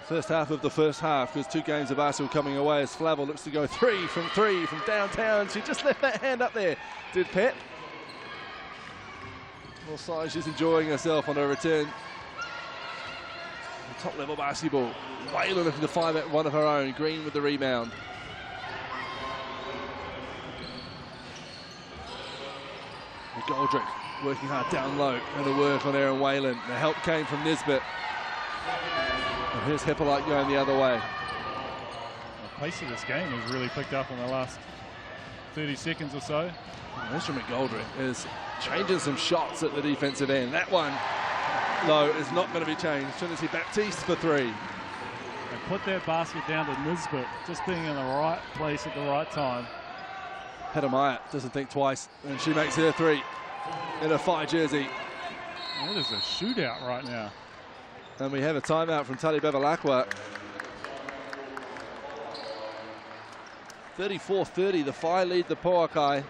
First half of the first half, because 2 games of basketball coming away as Flavel looks to go 3 from downtown. She just left that hand up there, did Pet. Well, size, she's enjoying herself on her return. Top level basketball. Whalen looking to find at one of her own. Green with the rebound. McGoldrick working hard down low. Going to work on Aaron Whalen. The help came from Nisbet. And here's Hippolyte going the other way. pace of this game has really picked up in the last 30 seconds or so. Mr. McGoldrick is changing some shots at the defensive end. That one, though, is not going to be changed. Trinity Baptiste for three. And put that basket down to Nisbet, just being in the right place at the right time. Hedemaya doesn't think twice, and she makes her three in a Whai jersey. That is a shootout right now. And we have a timeout from Tauihi Basketball. 34-30, the Whai lead the Pouakai.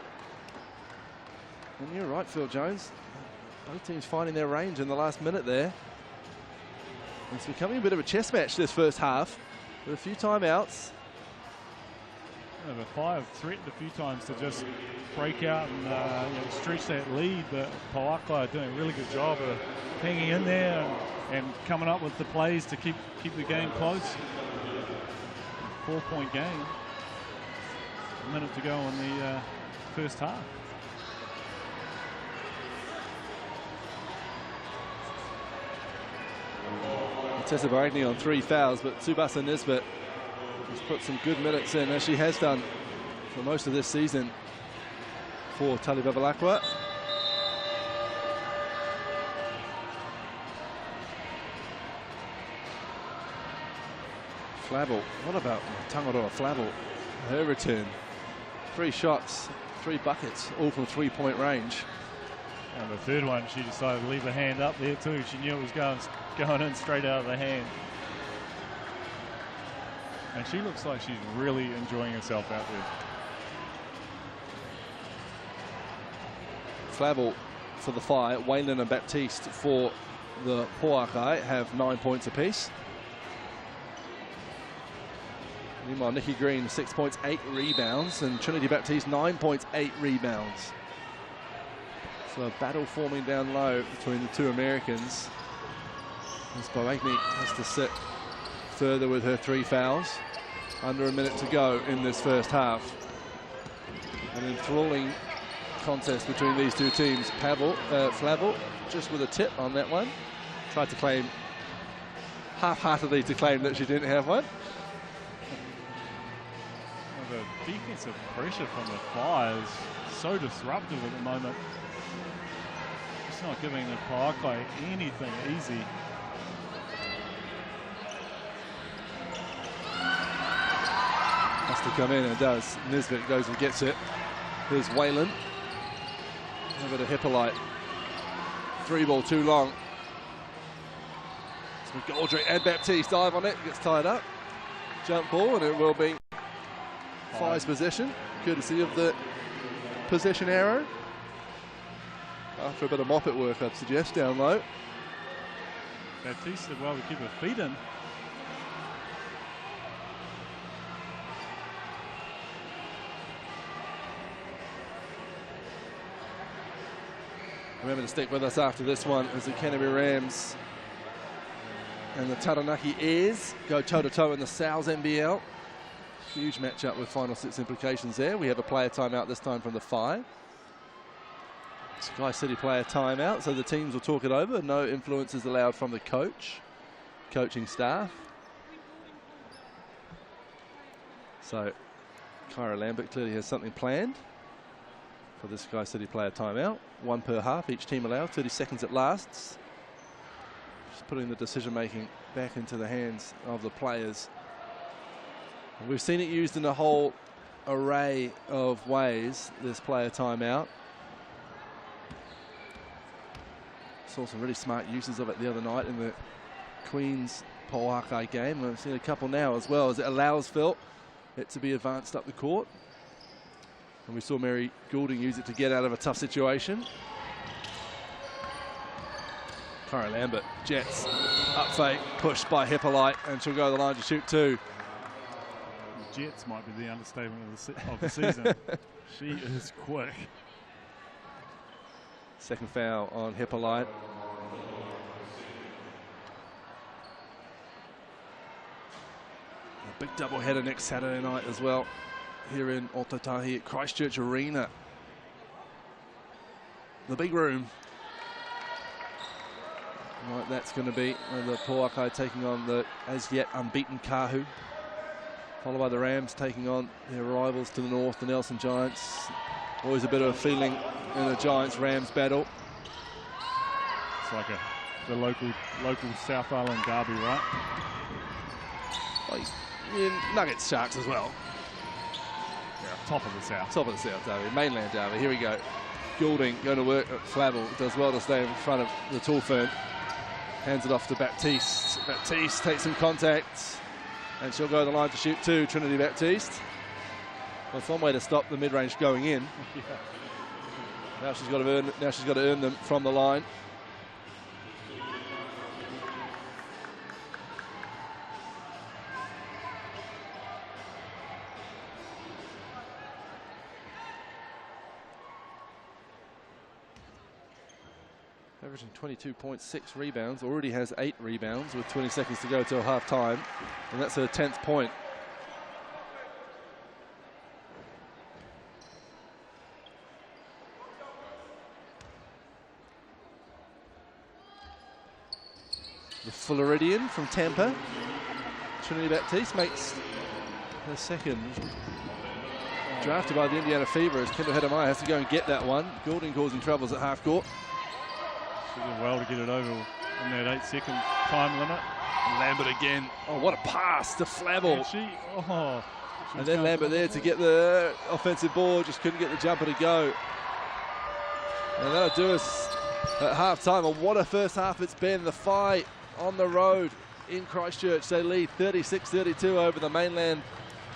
And you're right, Phil Jones. Both teams finding their range in the last minute there. It's becoming a bit of a chess match this first half, with a few timeouts. Yeah, the Whai have threatened a few times to just break out and stretch that lead, but Pouakai are doing a really good job of hanging in there and coming up with the plays to keep the game close. 4-point game. A minute to go in the first half. Tessa Baragni on 3 fouls, but Tsubasa Nisbet has put some good minutes in, as she has done for most of this season for Tauihi Basketball. Flavel, what about Tangaroa Flavel? Her return. 3 shots, 3 buckets, all from 3-point range. And the third one, she decided to leave her hand up there too. She knew it was going in straight out of the hand. And she looks like she's really enjoying herself out there. Flavel for the Whai, Wayland and Baptiste for the Pouakai have 9 points apiece. Meanwhile, Nikki Green, 6 points, 8 rebounds, and Trinity Baptiste, 9 points, 8 rebounds. So a battle forming down low between the two Americans. As Baragni has to sit further with her 3 fouls. Under a minute to go in this first half. An enthralling contest between these two teams. Flavel just with a tip on that one. Tried to claim, half-heartedly to claim that she didn't have one. Well, the defensive pressure from the Whai is so disruptive at the moment. It's not giving the Pouakai anything easy. Has to come in and does. Nisbet goes and gets it. Here's Wayland. Over to Hippolyte. 3 ball too long. So McGoldrick and Baptiste dive on it. Gets tied up. Jump ball, and it will be Whai's possession, courtesy of the possession arrow. After a bit of mop-it work, I'd suggest, down low. Baptiste did well to keep her feet in. Remember to stick with us after this one as the Canterbury Rams and the Taranaki Airs go toe-to-toe in the Cowles NBL. Huge matchup with final 6 implications there. We have a player timeout this time from the Whai. Sky City player timeout, so the teams will talk it over. No influences allowed from the coaching staff. So Kyra Lambert clearly has something planned for this Sky City player timeout. 1 per half, each team allowed, 30 seconds it lasts. Just putting the decision making back into the hands of the players. And we've seen it used in a whole array of ways, this player timeout. Saw some really smart uses of it the other night in the Queen's Pouakai game. We've seen a couple now as well, as it allows Phil it to be advanced up the court. And we saw Mary Goulding use it to get out of a tough situation. Kyra Lambert, Jets, up fake, pushed by Hippolyte, and she'll go to the line to shoot 2. The Jets might be the understatement of the season. She is quick. Second foul on Hippolyte. A big doubleheader next Saturday night as well, here in Otautahi at Christchurch Arena. The big room. Right, that's going to be the Pouakai taking on the as yet unbeaten Kahu. followed by the Rams taking on their rivals to the north, the Nelson Giants. Always a bit of a feeling in a Giants-Rams battle. It's like the local South Island derby, right? Oh, yeah, Nuggets, Sharks as well. Yeah, top of the South. Top of the South derby, mainland derby. Here we go. Goulding going to work at Flavel. Does well to stay in front of the tall fern. Hands it off to Baptiste. Baptiste takes some contact. And she'll go to the line to shoot too, Trinity Baptiste. Well, it's one way to stop the mid-range going in. Yeah. Now she's got to earn them from the line. Averaging 22.6 rebounds, already has 8 rebounds with 20 seconds to go till half time, and that's her 10th point. The Floridian from Tampa, Trinity Baptiste, makes her second. Drafted by the Indiana Fever as Kendall Hedemeier has to go and get that one. Goulding causing troubles at half court. She did well to get it over in that 8-second time limit. And Lambert again. Oh, what a pass to Flavel. And then Lambert there to get the offensive board, just couldn't get the jumper to go. And that'll do us at half time. And what a first half it's been. The Whai on the road in Christchurch. They lead 36-32 over the Mainland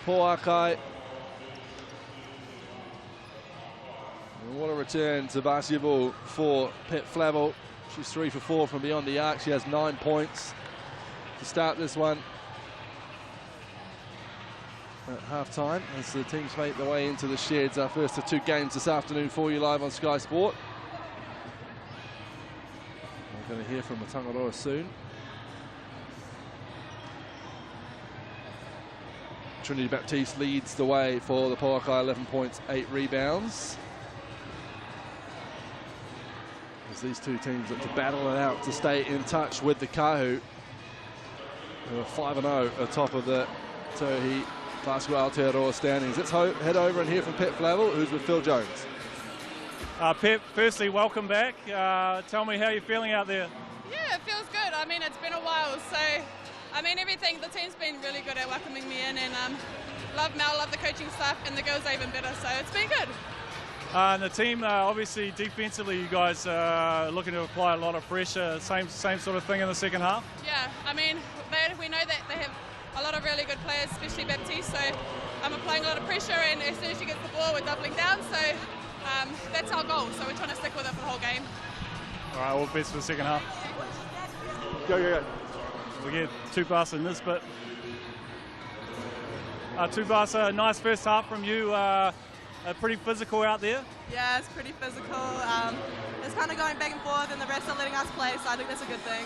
Pouakai. And what a return to basketball for Pet Flavel. She's 3 for 4 from beyond the arc. She has 9 points to start this one at half-time as the teams make their way into the sheds. Our first of 2 games this afternoon for you live on Sky Sport. We're going to hear from Matangaroa soon. Trinity Baptiste leads the way for the Pouakai, 11 points, 8 rebounds. As these two teams look to battle it out to stay in touch with the Kahu, who are 5-0 atop of the Tauihi Basketball Aotearoa standings. Let's head over and hear from Pep Flavel, who's with Phil Jones. Pep, firstly, welcome back. Tell me how you're feeling out there. Yeah, it feels good. I mean, it's been a while, so I mean, everything. The team's been really good at welcoming me in, and love Mel, love the coaching staff, and the girls are even better. So it's been good. And the team, obviously, defensively, you guys are looking to apply a lot of pressure. Same sort of thing in the second half. Yeah, I mean, we know that they have a lot of really good players, especially Baptiste. So I'm applying a lot of pressure, and as soon as she gets the ball, we're doubling down. So that's our goal. So we're trying to stick with it for the whole game. All right, all the best for the second half. Go. We get Tubasa in this bit. Tubasa, nice first half from you. Pretty physical out there. Yeah, it's pretty physical. It's kind of going back and forth, and the refs are letting us play, so I think that's a good thing.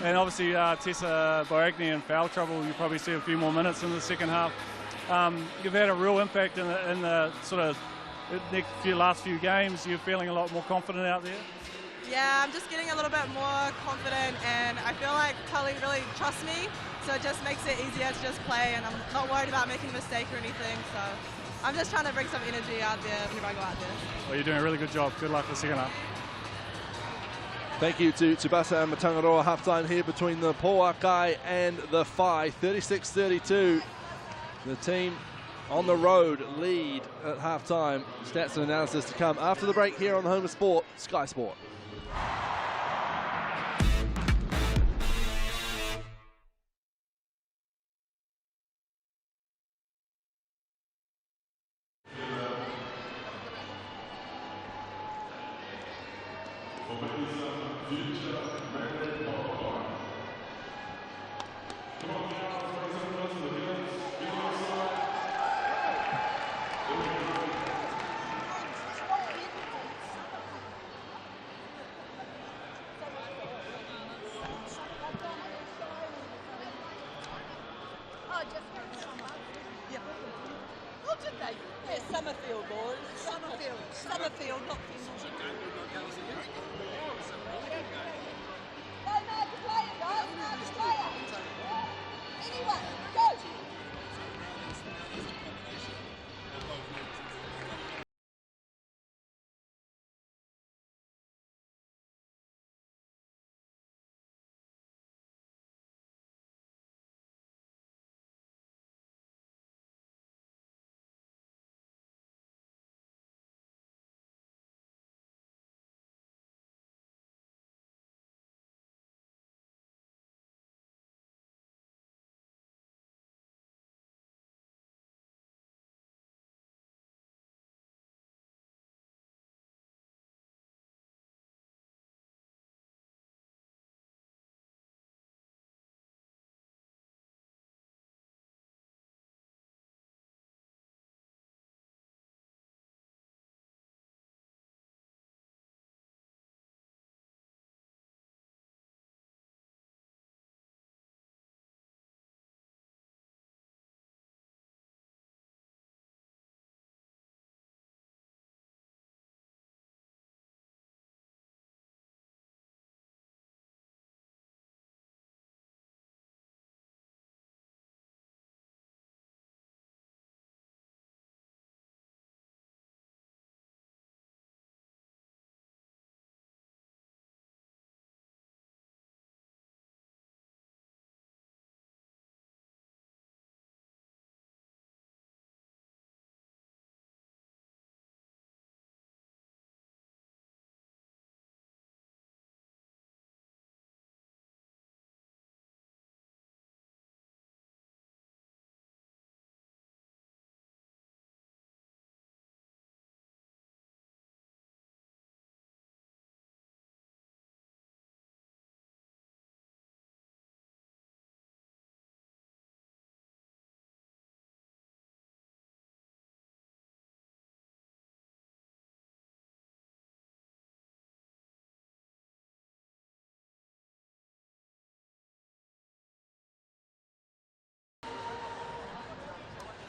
And obviously, Tessa Boagni in foul trouble. You probably see a few more minutes in the second half. You've had a real impact in the sort of last few games. You're feeling a lot more confident out there. Yeah, I'm just getting a little bit more confident, and I feel like Tully really trusts me, so it just makes it easier to just play, and I'm not worried about making a mistake or anything. So I'm just trying to bring some energy out there whenever I go out there. Well, you're doing a really good job. Good luck for the second half. Thank you to Tsubasa and Matangaroa. Halftime here between the Pouakai and the Whai. 36-32. The team on the road lead at halftime. Stats and analysis to come after the break here on the home of sport, Sky Sport. Summerfield, boys. Summerfield, not Field. Go, Marcus, player, guys. Marcus, player. Anyone, go.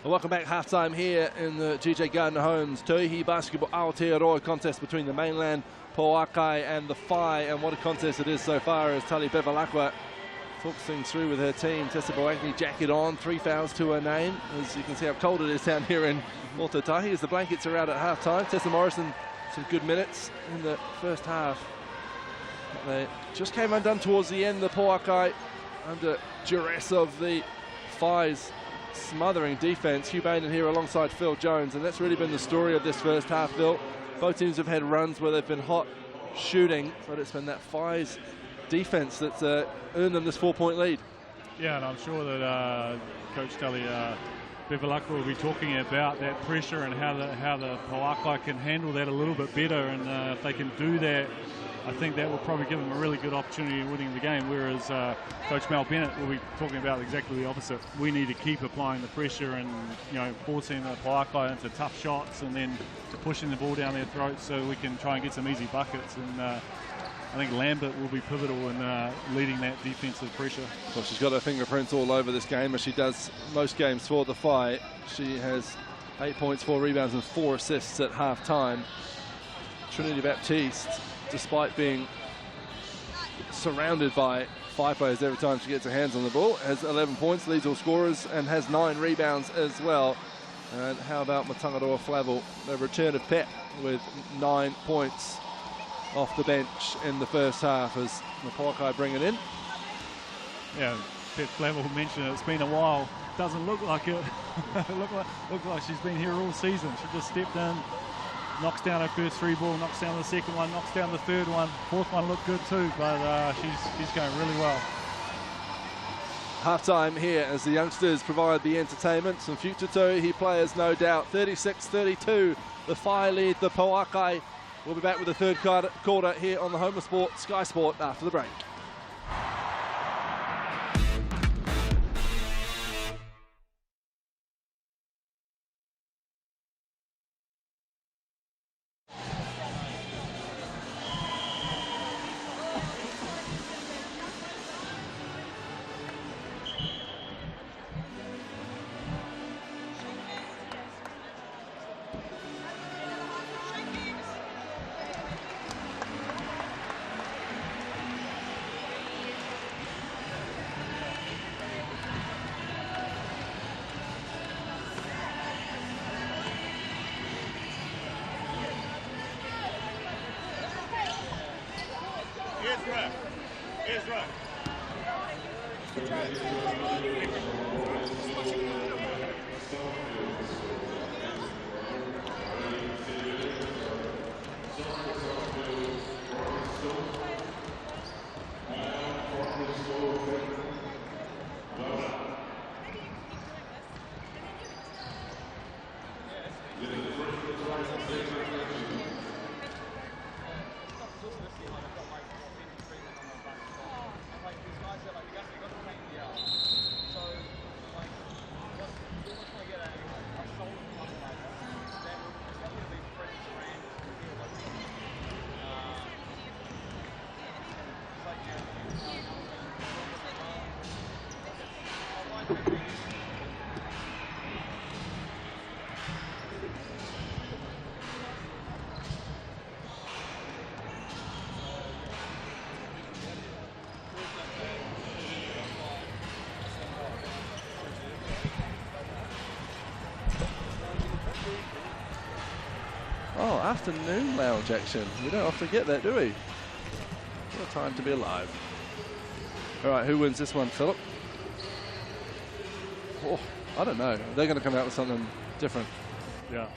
Well, welcome back, halftime here in the GJ Gardner Homes Tauihi Basketball Aotearoa contest between the Mainland Pouakai and the Whai, and what a contest it is so far as Tali Bevilacqua talks things through with her team. Tessa Boagni jacket on, 3 fouls to her name. As you can see how cold it is down here in Otautahi as the blankets are out at halftime. Tessa Morrison, some good minutes in the first half. They just came undone towards the end, the Pouakai, under duress of the Whai's smothering defense. Hugh Bain here alongside Phil Jones, and that's really been the story of this first half, Phil. Both teams have had runs where they've been hot shooting, but it's been that Whai's defense that's earned them this 4-point lead. Yeah, and I'm sure that Coach Tali Bevilacqua will be talking about that pressure and how the Pouakai can handle that a little bit better, and if they can do that, I think that will probably give them a really good opportunity in winning the game, whereas Coach Mel Bennett will be talking about exactly the opposite. We need to keep applying the pressure and, you know, forcing the Pouakai into tough shots and then pushing the ball down their throats so we can try and get some easy buckets. And I think Lambert will be pivotal in leading that defensive pressure. Well, she's got her fingerprints all over this game, as she does most games for the Whai. She has 8 points, 4 rebounds and 4 assists at half-time. Trinity Baptiste, despite being surrounded by Whai players every time she gets her hands on the ball, has 11 points, leads all scorers, and has 9 rebounds as well. And how about Matangaroa Flavel, the return of Pep with 9 points off the bench in the first half as the Pouakai bring it in. Yeah, Pep Flavel mentioned it's been a while. Doesn't look like it. look like she's been here all season. She just stepped in, knocks down her first 3 ball, knocks down the second one, knocks down the third one. Fourth one looked good too, but she's going really well. Half-time here as the youngsters provide the entertainment. Some future Tauihi players, no doubt. 36-32, the Whai lead the Pouakai. We'll be back with the third quarter here on the home of sport, Sky Sport, after the break. Oh, afternoon lounge action. We don't often get that, do we? What a time to be alive. All right, who wins this one, Philip? Oh, I don't know. They're going to come out with something different. Yeah.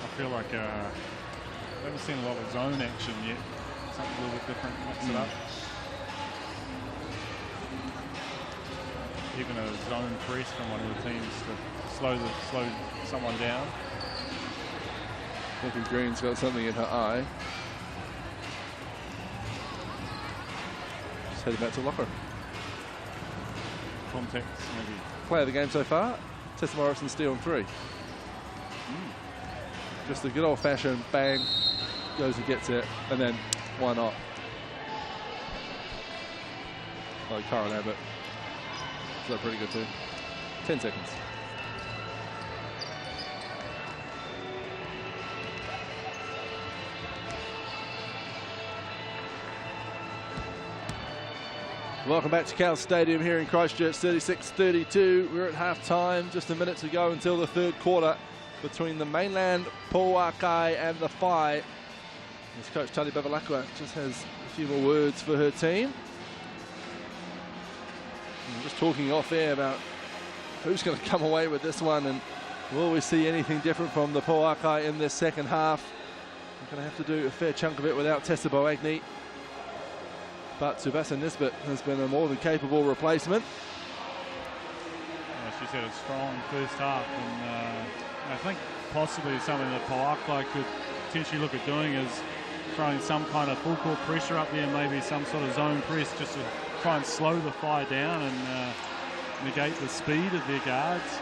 I feel like I haven't seen a lot of zone action yet. Something a little bit different, mix it up. Even a zone press from one of the teams to slow someone down. Becky Green's got something in her eye. She's headed back to locker. Contacts, maybe. Play of the game so far, Tessa Morrison steal on 3. Just a good old-fashioned bang, goes and gets it, and then why not? by Cara Lambert. So pretty good too. 10 seconds. Welcome back to Cowles Stadium here in Christchurch, 36-32. We're at half-time, just a minute to go until the third quarter between the Mainland Pouakai and the Whai. As coach Tauihi Basketball just has a few more words for her team. And just talking off air about who's going to come away with this one, and will we see anything different from the Pouakai in this second half? We're going to have to do a fair chunk of it without Tessa Boagni. But Tsubasa Nisbet has been a more than capable replacement. Yeah, she's had a strong first half, and I think possibly something that Pouakai could potentially look at doing is throwing some kind of full court pressure up there, maybe some sort of zone press, just to try and slow the Whai down and negate the speed of their guards.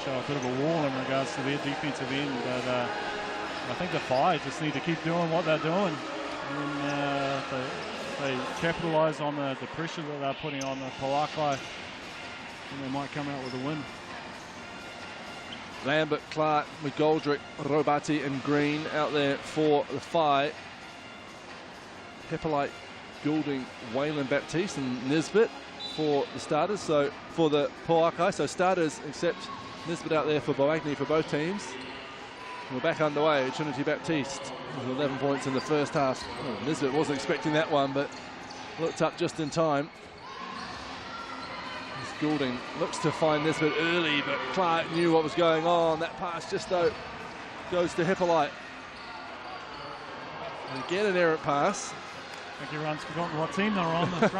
Show a bit of a wall in regards to their defensive end, but I think the Whai just need to keep doing what they're doing. And they capitalise on the pressure that they're putting on the Pouakai, and they might come out with a win. Lambert, Clark, McGoldrick, Robati and Green out there for the Whai. Hippolyte, Goulding, Waylon Baptiste and Nisbet for the starters, so for the Pouakai. So starters except Nisbet out there for Boagni for both teams. We're back underway. Trinity Baptiste with 11 points in the first half. Oh, Nisbet wasn't expecting that one, but looked up just in time. As Goulding looks to find Nisbet early, but Clark knew what was going on. That pass just though goes to Hippolyte. And again an errant pass. I think everyone's forgotten what team they're on. They're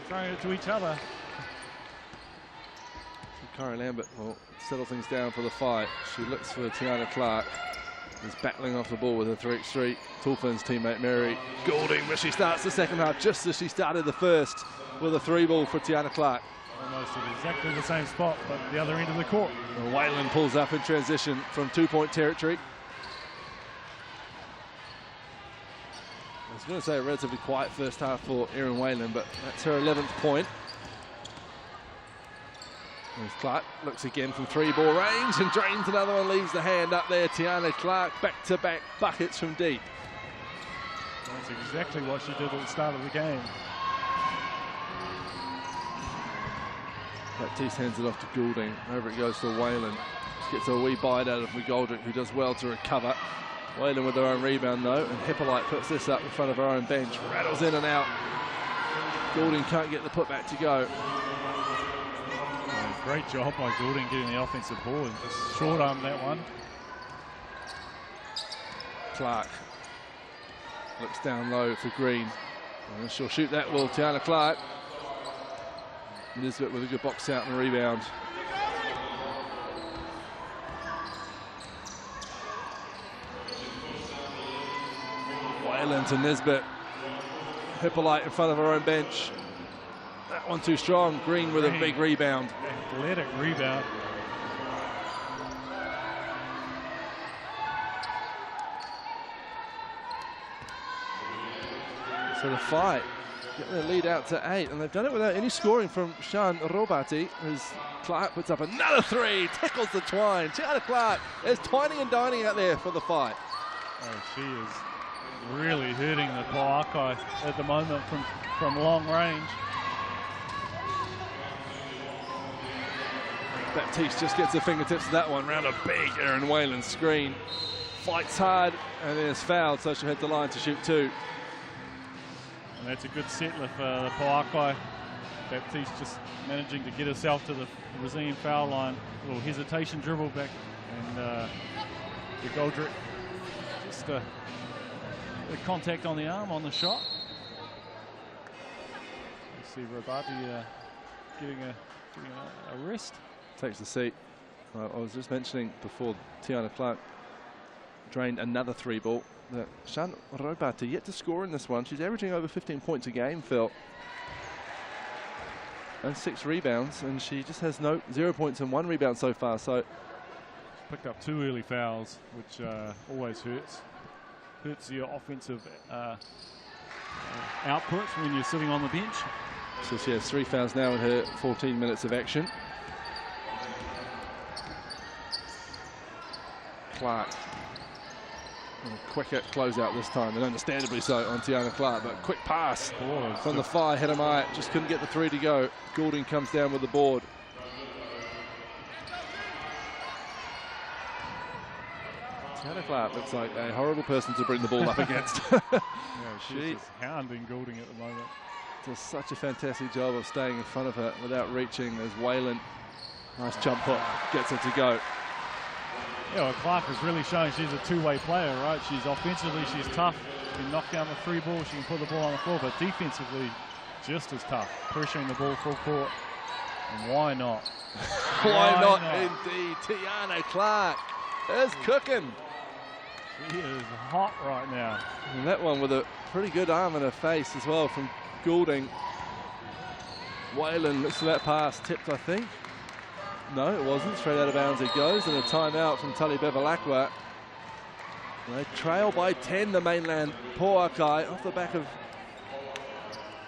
throwing it to each other. Cara Lambert will settle things down for the Whai. She looks for Tiana Clark. Is battling off the ball with her 3x3 Tulfen's teammate Mary Goulding, but she starts the second half just as she started the first with a 3-ball for Tiana Clark. Almost at exactly the same spot, but the other end of the court. And Waylon pulls up in transition from 2-point territory. I was going to say a relatively quiet first half for Erin Waylon, but that's her 11th point. As Clark looks again from 3-ball range and drains another one, leaves the hand up there. Tiana Clark, back-to-back buckets from deep. That's exactly what she did at the start of the game. Baptiste hands it off to Goulding. Over it goes to Waylon. Gets a wee bite out of McGoldrick, who does well to recover. Waylon with her own rebound though, and Hippolyte puts this up in front of her own bench. Rattles in and out. Goulding can't get the putback to go. Great job by Goulding getting the offensive board. Just short arm that one. Clark looks down low for Green. And she'll shoot that well, Tiana Clark. Nisbet with a good box out and a rebound. Waylon to Nisbet. Hippolyte in front of her own bench. That one too strong. Green with a big rebound. Athletic rebound. So the Whai get their lead out to 8, and they've done it without any scoring from Sean Robati, as Clark puts up another 3, tackles the twine. Tiana Clark is twining and dining out there for the Whai. Oh, she is really hurting the Pouakai at the moment from long range. Baptiste just gets her fingertips to that one, round a big Erin Waylon screen. Fights hard and then is fouled, so she'll head the line to shoot 2. And that's a good settler for the Pouakai. Baptiste just managing to get herself to the Brazilian foul line. A little hesitation dribble back, and the Goldrick just the contact on the arm on the shot. You see Robati getting a rest. Takes the seat. I was just mentioning before Tiana Clark drained another 3-ball that Sean Robati yet to score in this one. She's averaging over 15 points a game, Phil. And 6 rebounds, and she just has 0 points and 1 rebound so far. So picked up 2 early fouls, which always hurts. Hurts your offensive output when you're sitting on the bench. So she has 3 fouls now in her 14 minutes of action. Clark. A quicker closeout this time, and understandably so on Tiana Clark, but quick pass from the far. Hedemaya just couldn't get the 3 to go. Goulding comes down with the board. Tiana Clark looks like a horrible person to bring the ball up against. Yeah, she's just hounding Goulding at the moment. Does such a fantastic job of staying in front of her without reaching as Whalen, nice jump hook, gets it to go. Yeah, well, Clark is really showing she's a two-way player, right? She's offensively, she's tough. She can knock down the 3 ball, she can put the ball on the floor, but defensively, just as tough. Pressuring the ball full court. And why not? Why not indeed? Tiana Clark is cooking. She is hot right now. And that one with a pretty good arm in her face as well from Goulding. Whalen looks for that pass, tipped I think. No, it wasn't. Straight out of bounds it goes, and a timeout from Tauihi Basketball. They trail by 10, the Mainland Pouakai, off the back of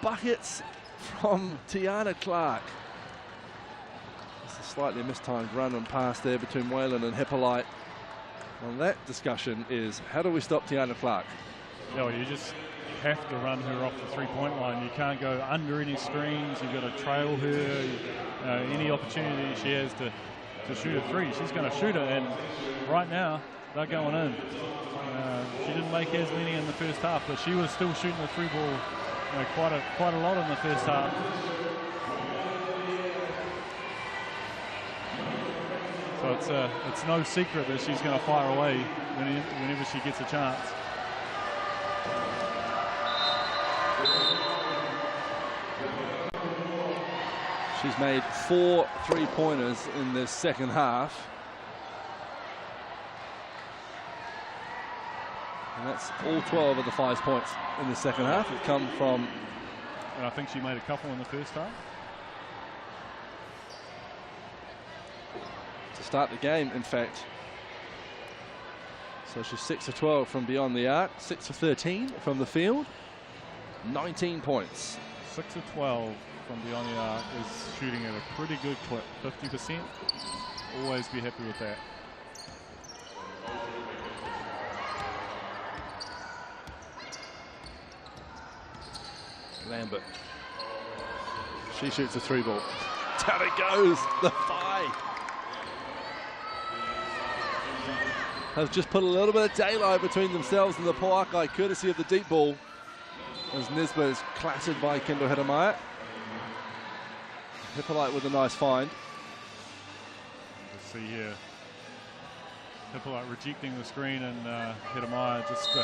buckets from Tiana Clark. It's a slightly mistimed run and pass there between Whalen and Hippolyte. And that discussion is, how do we stop Tiana Clark? Yeah, well, you just have to run her off the 3-point line. You can't go under any screens. You've got to trail her. Any opportunity she has to shoot a 3, she's going to shoot it. And right now, they're going in. She didn't make as many in the first half, but she was still shooting the 3 ball quite a lot in the first half. So it's no secret that she's going to fire away whenever she gets a chance. She's made 4 3-pointers in this second half. And that's all 12 of the 5 points in the second half have come from... And I think she made a couple in the first half. To start the game, in fact. So she's 6 of 12 from beyond the arc, 6 of 13 from the field, 19 points. 6 of 12 from beyond the arc is shooting at a pretty good clip, 50%. Always be happy with that. Lambert. She shoots a 3 ball. Down it goes, the Whai. Has just put a little bit of daylight between themselves and the Pouakai, courtesy of the deep ball, as Nisbet is clattered by Kendall Hedemaya. Hippolyte with a nice find. Let's see here. Hippolyte rejecting the screen, and Hedemaya just a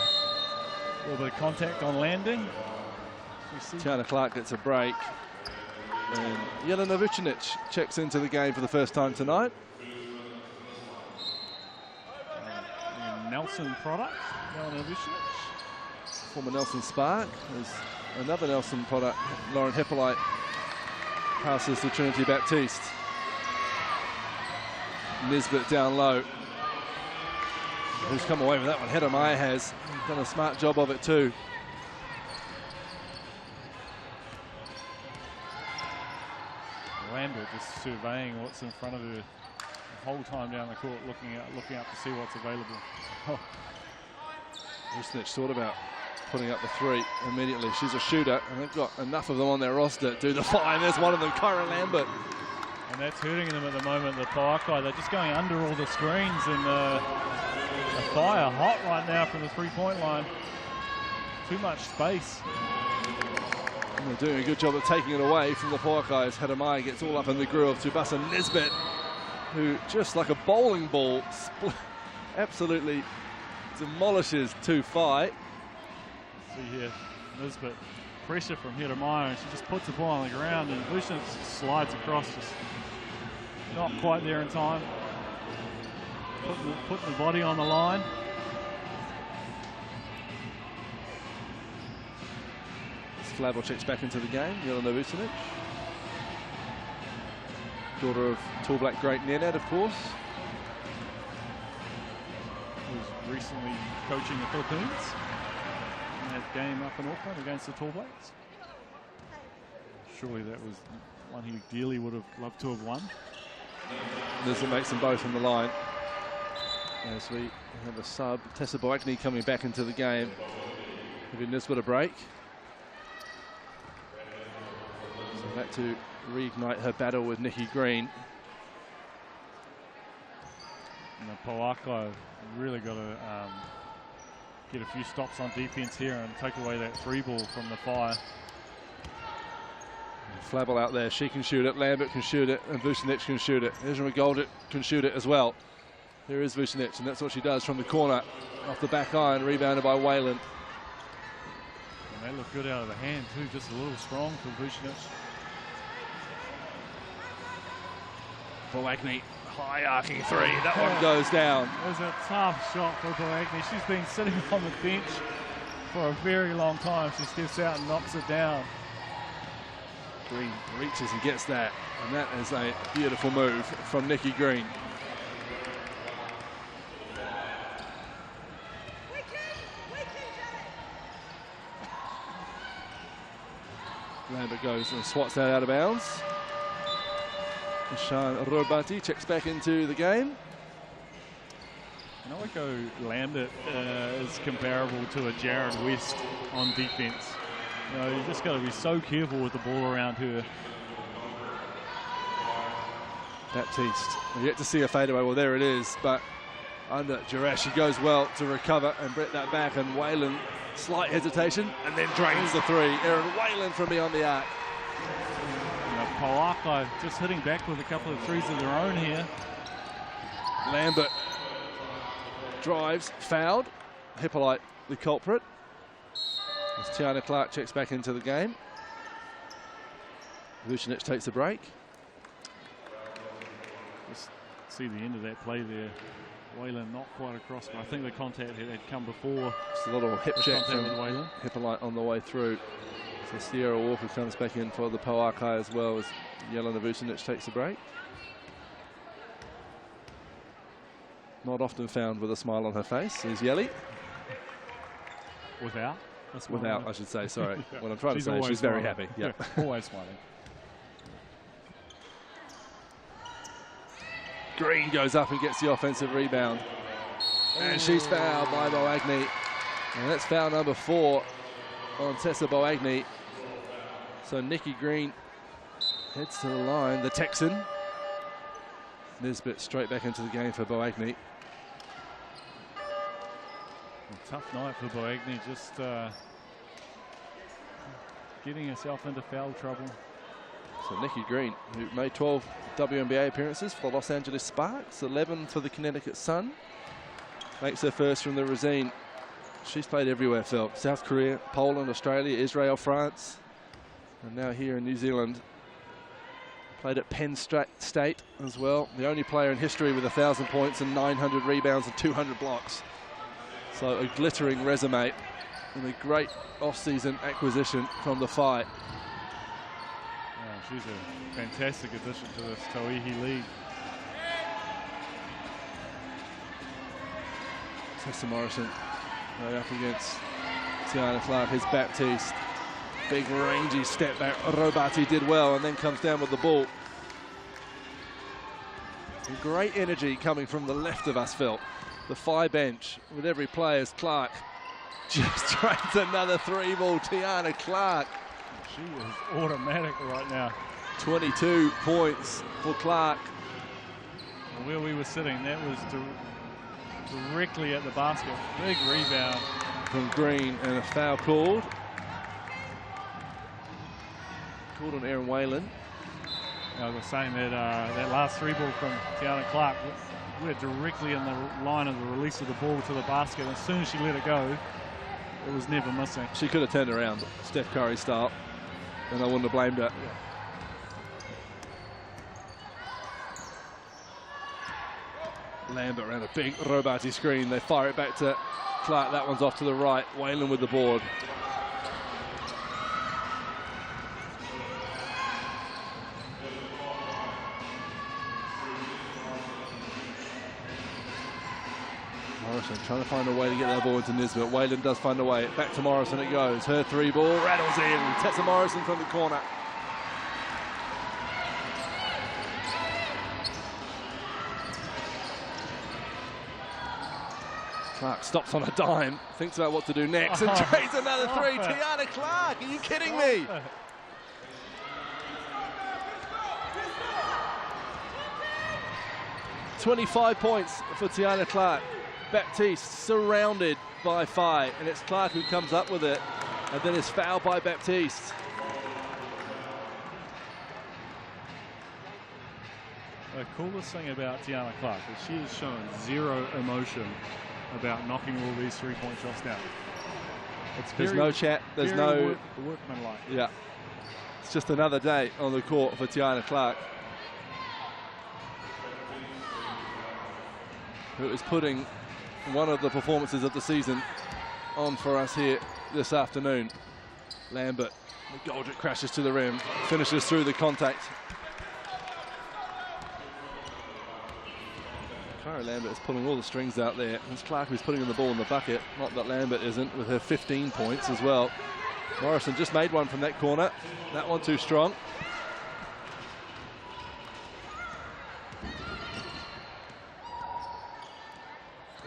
little bit of contact on landing. Tiana Clark gets a break. And Jelena Vucinic checks into the game for the first time tonight. Nelson product, Jelena Vucinic. Former Nelson Spark. There's another Nelson product, Lauren Hippolyte. Passes to Trinity Baptiste. Nisbet down low. Who's come away with that one? Hedemaya has done a smart job of it too. Lambert just surveying what's in front of her the whole time down the court, looking up to see what's available. Vucinic thought about putting up the 3 immediately. She's a shooter, and they've got enough of them on their roster to do the 5. There's one of them, Kyra Lambert. And that's hurting them at the moment, the Pouakai. They're just going under all the screens, and the fire hot right now from the 3-point line. Too much space. And they're doing a good job of taking it away from the Pouakai as Hedemaya gets all up in the groove to Tsubasa Nisbet, who just like a bowling ball absolutely demolishes Whai. See here, Nisbet, pressure from Hedemaya, and she just puts the ball on the ground, and Vucinic slides across, just not quite there in time. Putting the body on the line. Slavocic's back into the game, Jelena Vucinic. Daughter of Tall Black great Nenad, of course. Who's recently coaching the Philippines in that game up in Auckland against the Tall Blacks. surely that was one he dearly would have loved to have won. Nisbet makes them both on the line. As we have a sub, Tessa Boakney coming back into the game, giving Nisbet a break. So back to reignite her battle with Nikki Green. And Pouakai really got to get a few stops on defense here and take away that 3 ball from the Fire. Flavel out there, she can shoot it, Lambert can shoot it, and Vucinic can shoot it. Ezra McGoldrick can shoot it as well. Here is Vucinic, and that's what she does from the corner. Off the back iron, rebounded by Whalen. And that looked good out of the hand too, just a little strong for Vucinic. Boakney, high arcing 3, that one goes down. It was a tough shot for Boakney. She's been sitting on the bench for a very long time. She steps out and knocks it down. Green reaches and gets that, and that is a beautiful move from Nikki Green. Lambert goes and swats that out of bounds. Ishan Robati checks back into the game. Naoko Lambert is comparable to a Jared West on defense. You know, you just got to be so careful with the ball around her. Baptiste, yet to see a fadeaway. Well, there it is, but under Jurash, she goes well to recover and bring that back, and Whalen, slight hesitation, and then drains the 3. Erin Whalen from beyond the arc. Pouakai just hitting back with a couple of 3s of their own here. Lambert drives, fouled. Hippolyte, the culprit. As Tiana Clark checks back into the game. Vucinic takes a break. Just see the end of that play there. Whalen not quite across, but I think the contact had come before. Just a little hip check from Whalen. Hippolyte on the way through. So Sierra Walker comes back in for the Pouakai as well as Jelena Vucinic takes a break. Not often found with a smile on her face is Yeli. Without? Without, I should say, sorry. Yeah. What I'm trying to say, she's very happy. Yeah. Always smiling. Green goes up and gets the offensive rebound. And she's fouled by Boakney. And that's foul number 4 on Tessa Boakney. So Nikki Green heads to the line, the Texan. Nisbet straight back into the game for Boakney. A tough night for Boakney, just getting herself into foul trouble. So Nikki Green, who made 12 WNBA appearances for the Los Angeles Sparks, 11 for the Connecticut Sun, makes her first from the Rosine. She's played everywhere, Phil. South Korea, Poland, Australia, Israel, France, and now here in New Zealand. Played at Penn State as well. The only player in history with 1,000 points and 900 rebounds and 200 blocks. So a glittering resume and a great off-season acquisition from the Whai. She's a fantastic addition to this Tauihi league. Tessa Morrison right up against Tiana Clark. Here's Baptiste. Big rangy step back. Robati did well and then comes down with the ball. Some great energy coming from the left of us, Phil. The Whai bench with every player as Clark just drains another 3-ball. Tiana Clark. She is automatic right now. 22 points for Clark. Where we were sitting, that was directly at the basket. Big rebound From Green and a foul called. Called on Erin Whalen. I was saying that that last 3-ball from Tiana Clark, we're directly in the line of the release of the ball to the basket. As soon as she let it go, it was never missing. She could have turned around, Steph Curry style, and I wouldn't have blamed her. Lambert around a big Robati screen. They fire it back to Clark. That one's off to the right. Whalen with the board. Morrison trying to find a way to get that ball into Nisbet. Whalen does find a way. Back to Morrison it goes. Her 3-ball rattles in. Tessa Morrison from the corner. Clark stops on a dime, thinks about what to do next, and trades another three. Tiana Clark, are you kidding me? 25 points for Tiana Clark. Baptiste surrounded by Whai, and it's Clark who comes up with it, and then is fouled by Baptiste. The coolest thing about Tiana Clark is she has shown zero emotion about knocking all these three-point shots down. There's no chat, there's no workmanlike. Yeah, it's just another day on the court for Tiana Clark, who is putting one of the performances of the season on for us here this afternoon. Lambert, McGoldrick crashes to the rim, finishes through the contact. Kyra Lambert is pulling all the strings out there. It's Clark who's putting the ball in the bucket. Not that Lambert isn't, with her 15 points as well. Morrison just made one from that corner. That one too strong.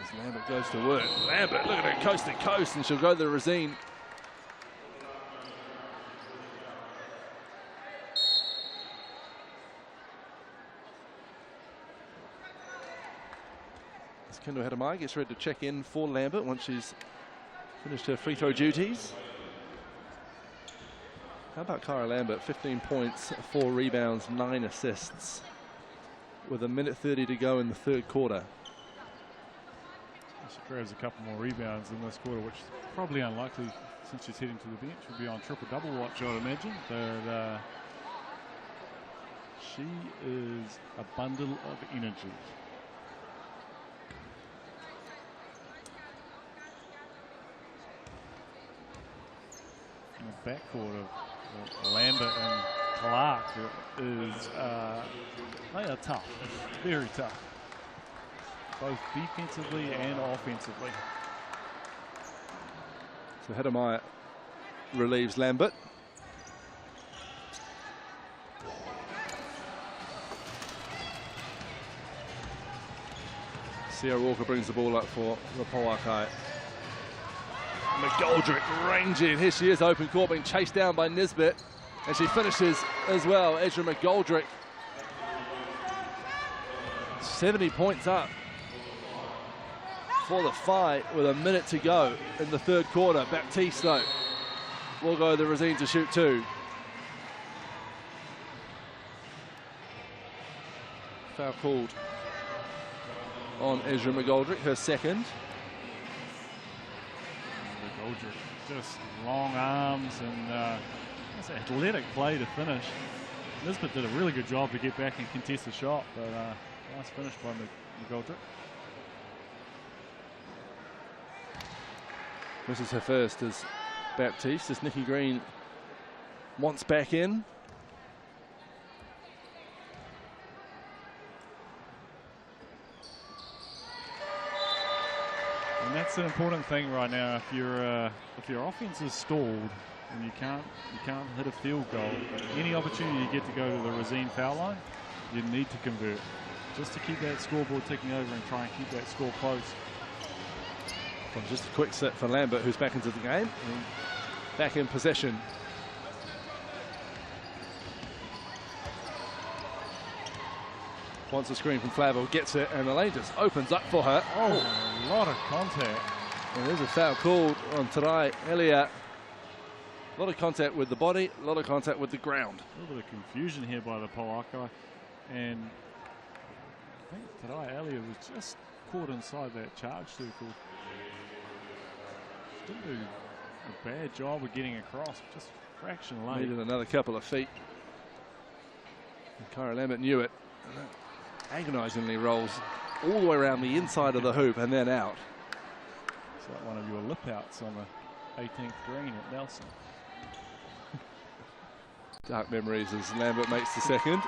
As Lambert goes to work. Lambert, look at her coast to coast, and she'll go to the Rosine. Kendall Hedemai gets ready to check in for Lambert once she's finished her free throw duties. How about Kyra Lambert? 15 points, 4 rebounds, 9 assists, with 1:30 to go in the third quarter. She grabs a couple more rebounds in this quarter, which is probably unlikely since she's heading to the bench. She'll be on triple-double watch, I would imagine. But she is a bundle of energy. The backcourt of Lambert and Clark is they are tough, very tough, both defensively and offensively. So Hedemai relieves Lambert. Sierra Walker brings the ball up for the Pouakai. McGoldrick ranging. Here she is, open court, being chased down by Nisbet. And she finishes as well, Ezra McGoldrick. 70 points up for the fight with 1 minute to go in the third quarter. Baptiste, though, will go to the Rosine to shoot 2. Foul called on Ezra McGoldrick, her second. Just long arms and it's an athletic play to finish. Nisbet did a really good job to get back and contest the shot, but nice finish by McGoldrick. This is her first as Baptiste, as Nikki Green wants back in. And that's an important thing right now. If your offense is stalled and you can't hit a field goal, any opportunity you get to go to the Rosine foul line, you need to convert, just to keep that scoreboard ticking over and try and keep that score close. Well, just a quick set for Lambert, who's back into the game, and back in possession. Wants a screen from Flavel, gets it, and the lane just opens up for her. Oh, a lot of contact. And there's a foul called on Tarai Elliott. A lot of contact with the body, a lot of contact with the ground. A little bit of confusion here by the Pouakai, and I think Tarai Elliott was just caught inside that charge circle. She didn't do a bad job of getting across, just a fraction late. Needed another couple of feet. And Kyra Lambert knew it. Agonisingly rolls all the way around the inside of the hoop and then out. It's like one of your lip outs on the 18th green at Nelson. Dark memories as Lambert makes the second.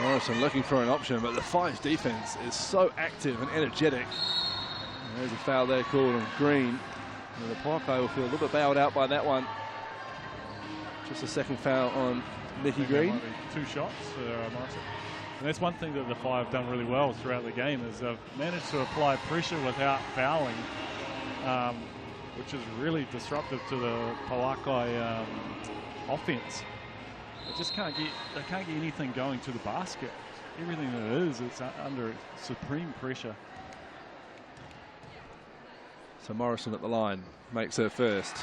Morrison looking for an option, but the Fives defense is so active and energetic. And there's a foul there called on Green. And the Pouakai will feel a little bit bailed out by that one. Just a second foul on Nikki There Green. might be 2 shots for Morrison. And that's one thing that the Whai have done really well throughout the game is they've managed to apply pressure without fouling, which is really disruptive to the Pouakai offense. They just can't get anything going to the basket. Everything that it is, it's under supreme pressure. So Morrison at the line makes her first.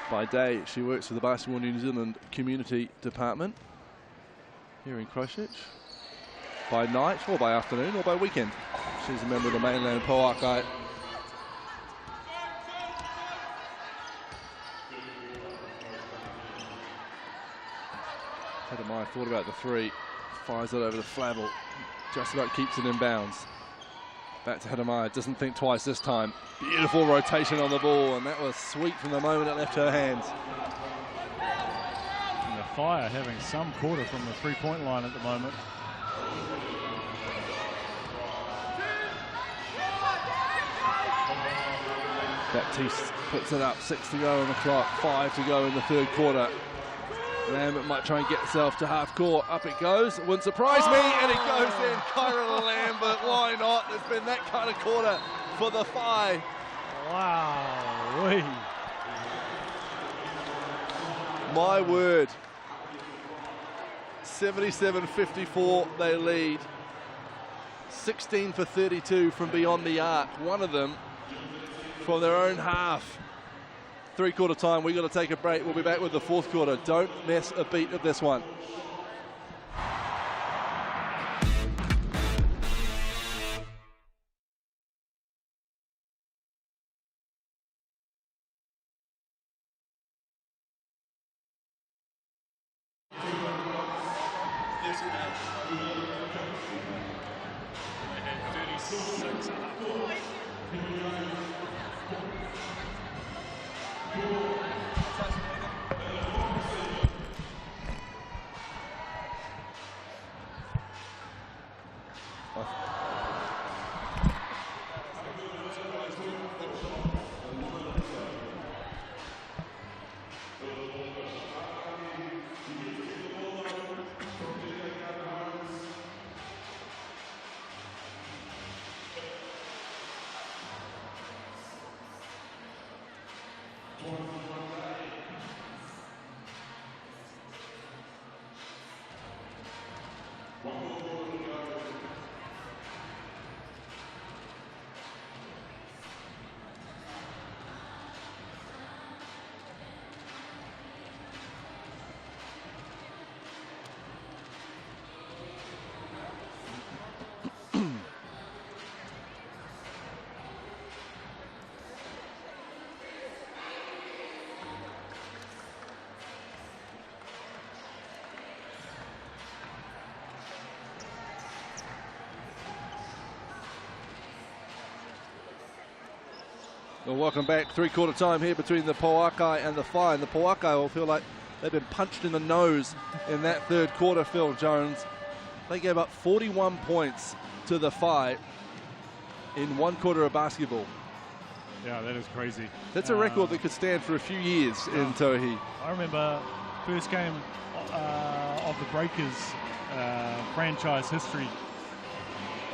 By day, she works for the Basketball New Zealand Community Department here in Christchurch. By night, or by afternoon, or by weekend, she's a member of the Mainland Pouakai. Hedemai thought about the 3, fires it over the Flavel, just about keeps it in bounds. Back to Hedemai, doesn't think twice this time. Beautiful rotation on the ball, and that was sweet from the moment it left her hands. And the Whai are having some quarter from the 3-point line at the moment. Baptiste puts it up, 6 to go on the clock, 5 to go in the third quarter. Lambert might try and get herself to half court. Up it goes. It wouldn't surprise me. And it goes in. Kyra Lambert. Why not? It's been that kind of quarter for the Whai. Wow. My word. 77-54 they lead. 16 for 32 from beyond the arc. One of them from their own half. 3-quarter time, we've got to take a break. We'll be back with the 4th quarter. Don't miss a beat of this one. Well, welcome back. 3-quarter time here between the Pouakai and the Whai. And the Pouakai will feel like they've been punched in the nose in that third quarter, Phil Jones. They gave up 41 points to the Whai in 1 quarter of basketball. Yeah, that is crazy. That's a record that could stand for a few years in Tauihi. I remember first game of the Breakers franchise history.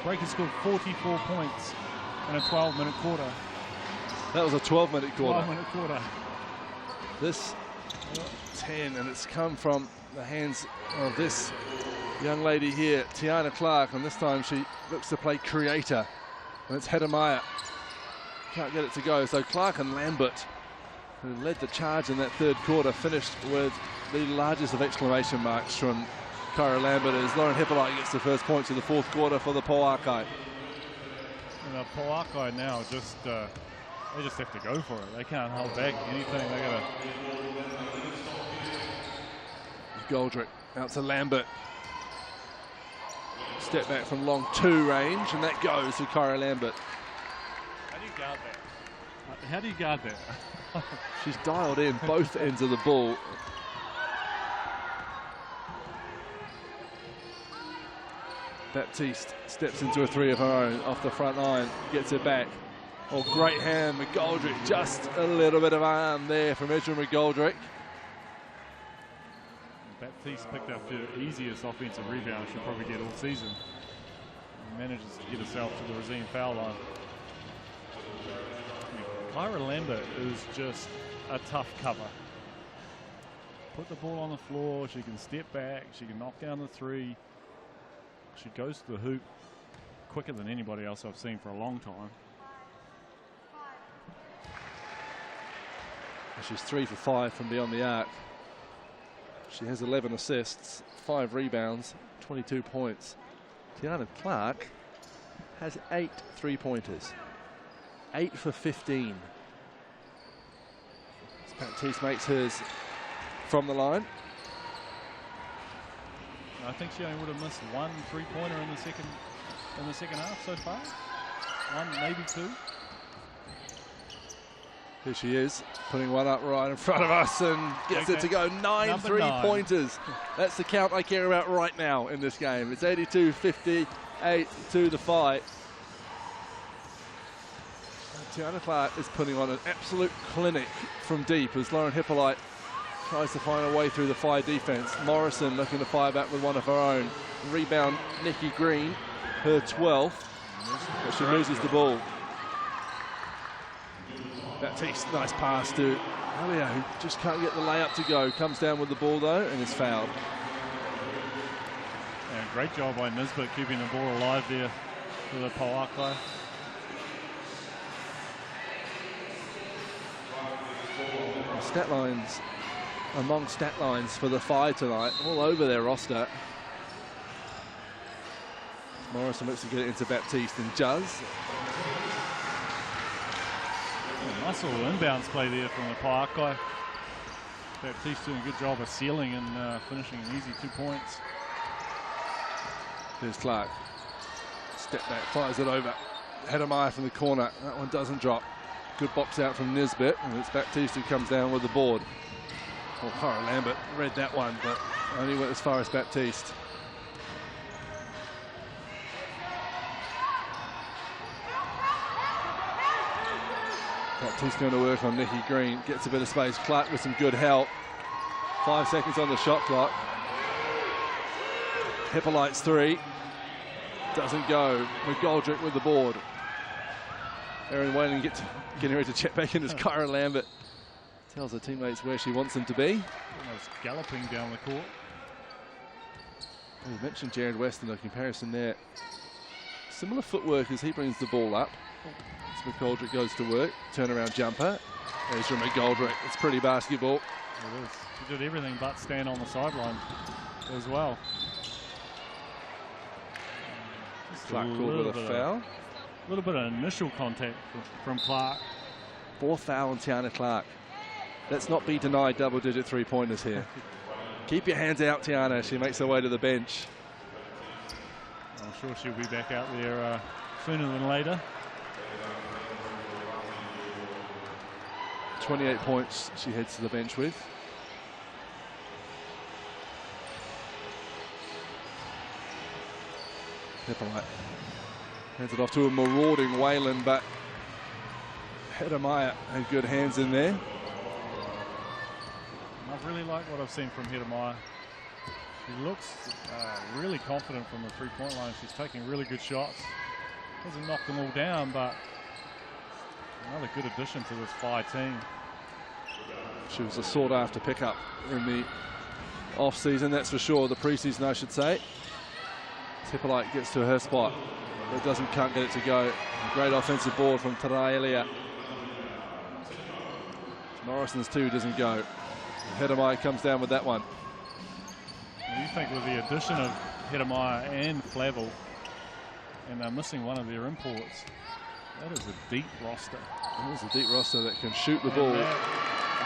Breakers scored 44 points in a 12-minute quarter. That was a 12-minute quarter. 12-minute quarter. This 10, and it's come from the hands of this young lady here, Tiana Clark, and this time she looks to play creator. And it's Hedemai. Can't get it to go. So Clark and Lambert, who led the charge in that third quarter, finished with the largest of exclamation marks from Kyra Lambert as Lauren Hippolyte gets the first points of the 4th quarter for the Pouakai. And the Pouakai now just they just have to go for it. They can't hold back anything. They gotta. Goldrick out to Lambert. Step back from long 2 range, and that goes to Kyra Lambert. How do you guard that? How do you guard that? She's dialed in both ends of the ball. Baptiste steps into a 3 of her own off the front line, gets it back. Oh, great hand, McGoldrick. Just a little bit of arm there from Edwin McGoldrick. Baptiste picked up the easiest offensive rebound she'll probably get all season. And manages to get herself to the Rosine foul line. Kyra Lambert is just a tough cover. Put the ball on the floor, she can step back, she can knock down the three. She goes to the hoop quicker than anybody else I've seen for a long time. She's 3 for 5 from beyond the arc. She has 11 assists, 5 rebounds, 22 points. Tiana Clark has 8 3-pointers. 8 for 15. Baptiste makes hers from the line. I think she only would have missed 1 3-pointer in the second half so far. 1, maybe 2. Here she is, putting one up right in front of us and gets it to go. 9 3-pointers. That's the count I care about right now in this game. It's 82-58 to the fight. Tiana Clark is putting on an absolute clinic from deep as Lauren Hippolyte tries to find a way through the Whai defense. Morrison looking to fire back with one of her own. Rebound, Nikki Green, her 12th, but she loses the ball. Baptiste, nice pass to Elio, who just can't get the layup to go. Comes down with the ball though and is fouled. Yeah, great job by Nisbet keeping the ball alive there for the Pouakai. Stat lines, among stat lines for the Whai tonight, all over their roster. Morrison looks to get it into Baptiste and does. Nice little inbounds play there from the Pouakai. Baptiste doing a good job of sealing and finishing an easy 2 points. Here's Clark. Step back, fires it over. Hedemeier from the corner. That one doesn't drop. Good box out from Nisbet, and it's Baptiste who comes down with the board. Well, Kyra Lambert read that one, but only went as far as Baptiste. Baptiste going to work on Nikki Green. Gets a bit of space. Clark with some good help. 5 seconds on the shot clock. Hippolyte's 3. Doesn't go. McGoldrick with the board. Erin Whalen getting ready to check back in as Kyra Lambert tells her teammates where she wants them to be. Almost galloping down the court. We mentioned Jared West in the comparison there. Similar footwork as he brings the ball up. As McGoldrick goes to work. Turnaround jumper. There's from McGoldrick. It's pretty basketball. It is. She did everything but stand on the sideline as well. Clark called with a foul. A little bit of initial contact from Clark. 4th foul on Tiana Clark. Let's not be denied double-digit 3-pointers here. Keep your hands out, Tiana. She makes her way to the bench. I'm sure she'll be back out there sooner than later. 28 points she heads to the bench with. Hippolyte hands it off to a marauding Whalen, but Hedemeier had good hands in there. I really like what I've seen from Hedemeier. She looks really confident from the 3-point line. She's taking really good shots. Doesn't knock them all down, but another good addition to this Whai team. She was a sought-after pickup in the off-season, that's for sure. The pre-season, I should say. Hippolyte gets to her spot, but can't get it to go. A great offensive board from Taraelia. Morrison's 2 doesn't go. Hedemeier comes down with that one. You think with the addition of Hedemeier and Flavel, and they're missing one of their imports, that is a deep roster. It is a deep roster that can shoot the ball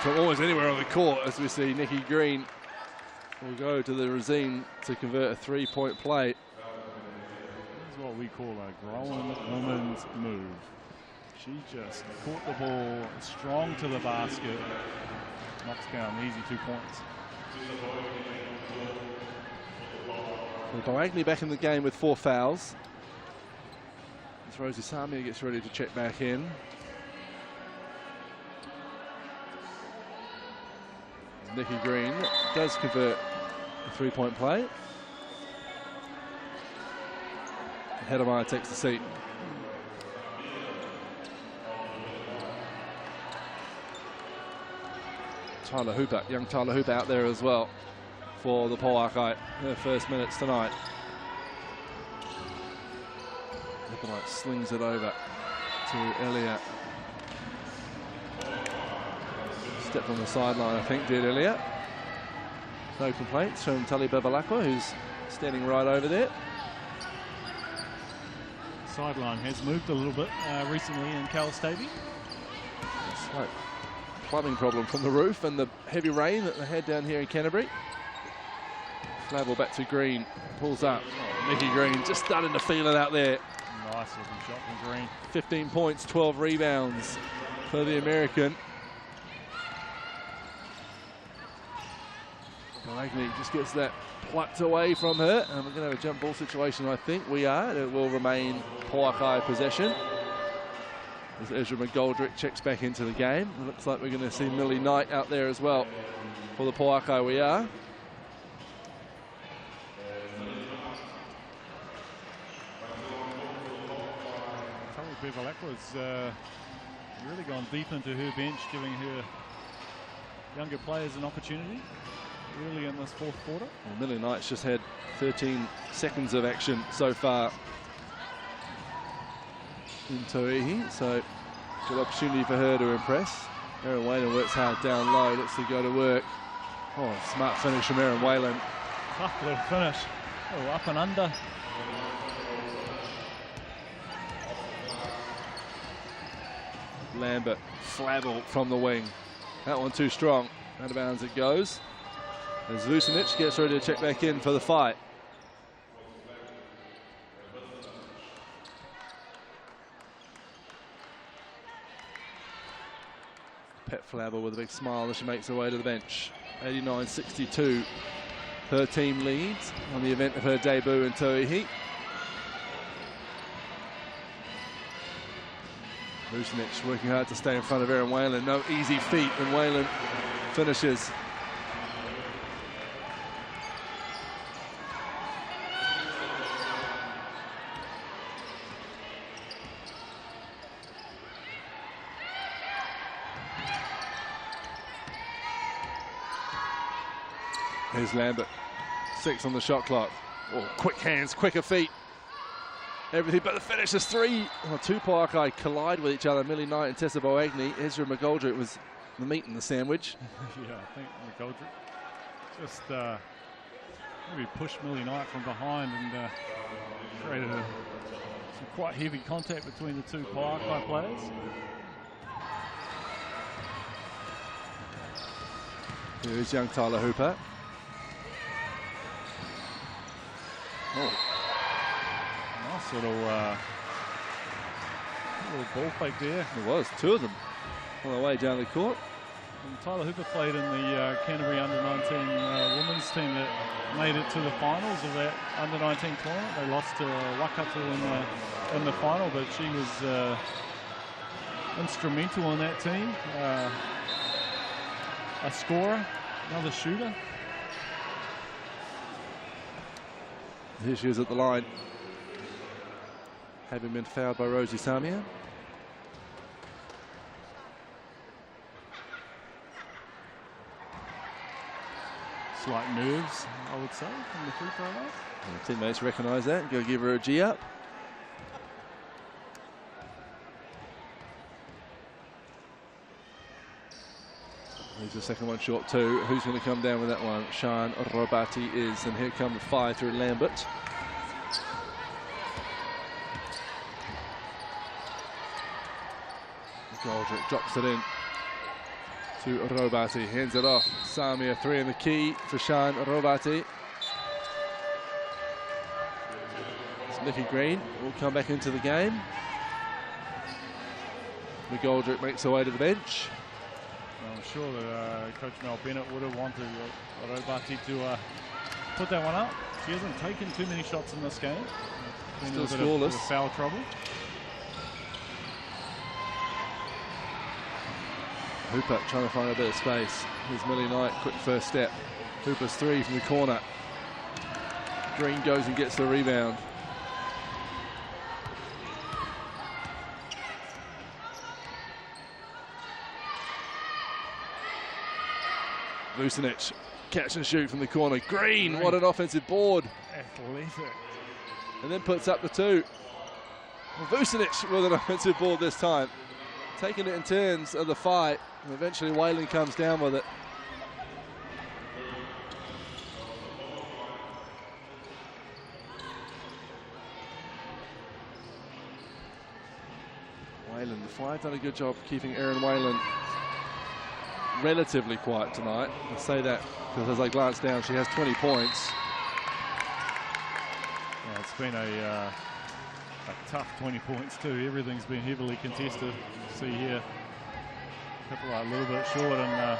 from almost anywhere on the court, as we see Nikki Green will go to the Rosine to convert a 3-point play. This is what we call a grown woman's move. She just caught the ball, strong to the basket, knocks down easy 2 points. So Bawagney back in the game with 4 fouls. As Rosie Samia gets ready to check back in. Nikki Green does convert a three-point play. Hedemeier takes the seat. Tyler Hooper, young Tyler Hooper out there as well for the Pouakai, her first minutes tonight. Hedemeier slings it over to Elliott. Stepped on the sideline, I think, did Elliott. No complaints from Tali Bevilacqua, who's standing right over there. Sideline has moved a little bit recently in Cowles Stadium. Slight plumbing problem from the roof and the heavy rain that they had down here in Canterbury. Flavel back to Green, pulls up. Oh, Nikki Green just starting to feel it out there. Nice looking shot from Green. 15 points, 12 rebounds for the American. Agnew just gets that plucked away from her, and we're going to have a jump ball situation, I think we are. It will remain Pouakai possession. As Ezra McGoldrick checks back into the game. It looks like we're going to see Millie Knight out there as well for the Pouakai we are. Tauihi Bevilacqua's really gone deep into her bench, giving her younger players an opportunity early in this fourth quarter. Well, Millie Knight's just had 13 seconds of action so far in Tauihi, so good opportunity for her to impress. Erin Whalen works hard down low, looks to go to work. Oh, smart finish from Erin Whalen. Tough little finish. Oh, up and under. Lambert, Flavel from the wing. That one too strong. Out of bounds it goes. As Vucinic gets ready to check back in for the fight. Pet Flavel with a big smile as she makes her way to the bench. 89-62. Her team leads on the event of her debut in Tauihi. Vucinic working hard to stay in front of Erin Whalen. No easy feat, and Whalen finishes. Here's Lambert, 6 on the shot clock. Oh, quick hands, quicker feet. Everything but the finish is 3. Oh, two Pouakai collide with each other. Millie Knight and Tessa Boagni. Ezra McGoldrick was the meat in the sandwich. Yeah, I think McGoldrick just maybe pushed Millie Knight from behind and created some quite heavy contact between the two Pouakai players. Here's young Tyler Hooper. Oh. Nice little ball fake there. It was, 2 of them on the way down the court. And Tyler Hooper played in the Canterbury under-19 women's team that made it to the finals of that under-19 tournament. They lost to Waikato in the final, but she was instrumental in that team. A scorer, another shooter. Here she is at the line, having been fouled by Rosie Samia. Slight nerves, I would say, from the free throw line. Her teammates recognise that and go give her a G up. Here's the second one short too. Who's going to come down with that one? Sian Robati is, and here come the 5 through Lambert. Goldrick drops it in to Robati, hands it off. Samia 3 in the key for Sian Robati. It's Nikki Green will come back into the game. McGoldrick makes her way to the bench. I'm sure that Coach Mel Bennett would have wanted Robati to put that one up. She hasn't taken too many shots in this game. Still scoreless. Foul trouble. Hooper trying to find a bit of space. Here's Millie Knight, quick first step. Hooper's three from the corner. Green goes and gets the rebound. Vucinic, catch and shoot from the corner. Green, what an offensive board. Athletic. And then puts up the two. Well, Vucinic with an offensive board this time. Taking it in turns of the fight. And eventually Whalen comes down with it. Whalen, the five done a good job keeping Erin Whalen relatively quiet tonight. I say that because as I glance down, she has 20 points. Yeah, it's been a tough 20 points too. Everything's been heavily contested. See here, people are a little bit short, and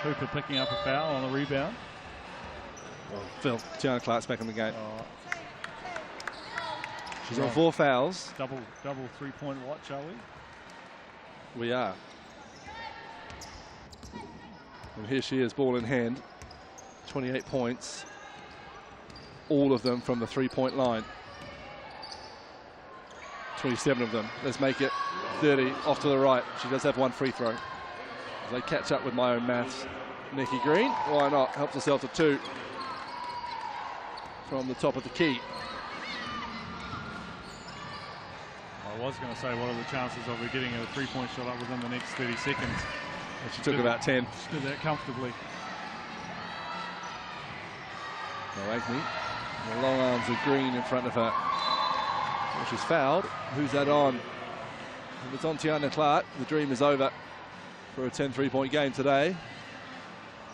Hooper picking up a foul on the rebound. Phil, Tiana Clark's back in the game. Oh. She's on 4 fouls. Double 3-point watch, are we? We are. And here she is, ball in hand. 28 points. All of them from the 3-point line. 27 of them. Let's make it 30 off to the right. She does have one free throw. As I catch up with my own maths. Nikki Green, why not? Helps herself to 2 from the top of the key. I was going to say, what are the chances of her getting a 3-point shot up within the next 30 seconds? And she took about 10. She did that comfortably. Agnew, the long arms of Green in front of her. Well, she's fouled. Who's that on? If it's on Tiana Clark, the dream is over for a 10 3-point game today.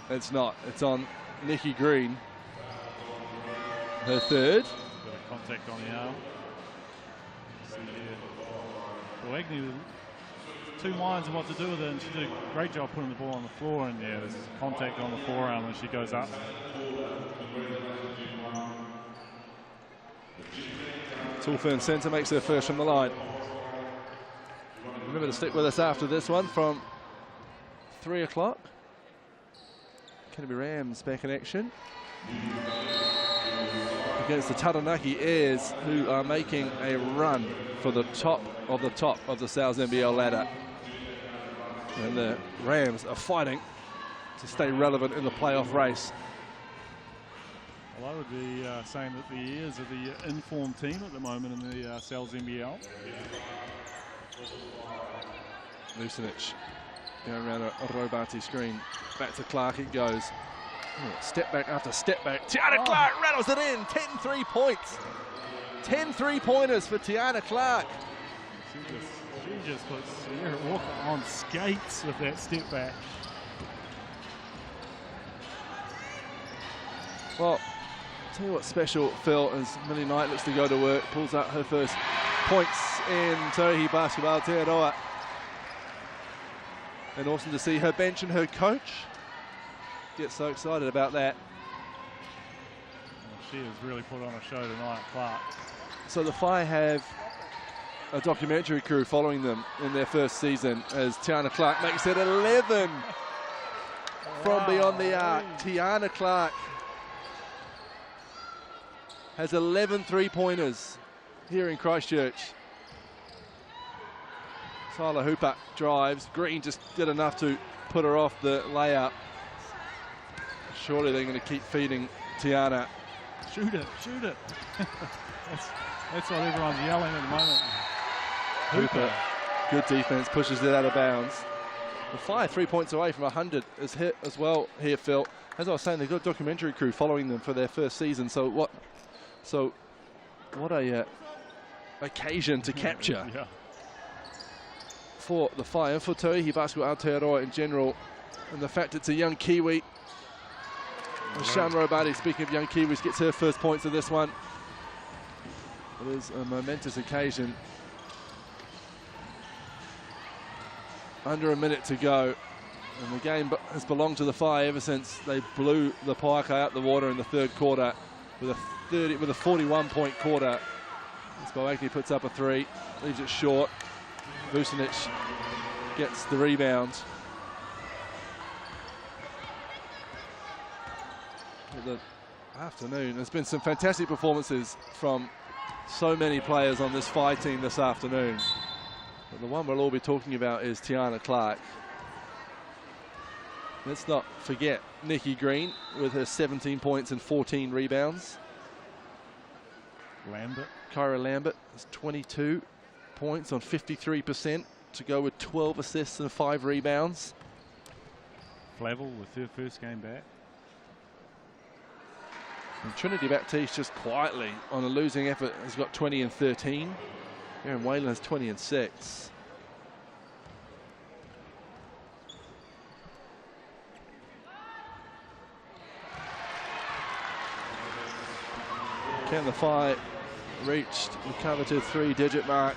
It's not. It's on Nikki Green. Her third. Bit of contact on the arm. See here. Well, Agnew, 2 minds of what to do with it, and she did a great job putting the ball on the floor, and yeah, there's contact on the forearm as she goes up. Tulfern Centre makes her first from the line. Remember to stick with us after this one from 3 o'clock. Canterbury Rams back in action against the Taranaki Airs, who are making a run for the top of the South NBL ladder. And the Rams are fighting to stay relevant in the playoff race. Well, I would be saying that the Airs are the informed team at the moment in the South NBL. Vucinic going around a Robati screen. Back to Clark it goes. Step back after step back. Tiana Clark rattles it in. 10 3-points. 10 3-pointers for Tiana Clark. She just puts Sierra Walker on skates with that step back. Well, tell you what's special, Phil, as Millie Knight looks to go to work, pulls out her first points in Tauihi Basketball Aotearoa. And awesome to see her bench and her coach get so excited about that. Well, she has really put on a show tonight, Clark. So the Whai have a documentary crew following them in their first season as Tiana Clark makes it 11 from beyond the arc. Tiana Clark has 11 3-pointers here in Christchurch. Tyler Hooper drives. Green just did enough to put her off the layup. Surely they're going to keep feeding Tiana. Shoot it, shoot it. that's what everyone's yelling at the moment. Hooper, good defense, pushes it out of bounds. The Whai 3 points away from 100 is hit as well here, Phil. As I was saying, they've got a documentary crew following them for their first season. So what a occasion to capture. Yeah. For the Whai and for Tauihi Basketball Aotearoa in general, and the fact it's a young Kiwi. Sean Robati, speaking of young Kiwis, gets her first points of this one. It is a momentous occasion. Under a minute to go, and the game has belonged to the Whai ever since they blew the Pouakai out the water in the third quarter with a 41-point quarter. Agnew puts up a 3, leaves it short. Vucinic gets the rebound. of the afternoon. There's been some fantastic performances from so many players on this Whai team this afternoon. But the one we'll all be talking about is Tiana Clark. Let's not forget Nikki Green with her 17 points and 14 rebounds. Lambert. Kyra Lambert has 22 points on 53% to go with 12 assists and 5 rebounds. Flavel with her first game back. And Trinity Baptiste just quietly on a losing effort has got 20 and 13. Erin Whalen has 20 and 6. Can the Whai reached the coveted 3-digit mark?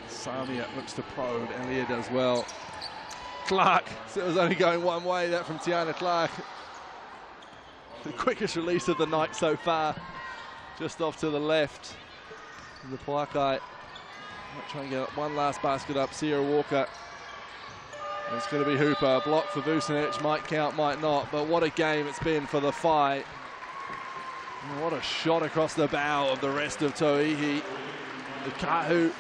Samia looks to probe, and Leah does well. Clark, so it was only going one way, that from Tiana Clark. The quickest release of the night so far, just off to the left. And the Pouakai might try and get one last basket up. Sierra Walker. And it's going to be Hooper. Block for Vucinic, might count, might not. But what a game it's been for the Whai. And what a shot across the bow of the rest of Tauihi. The Kahu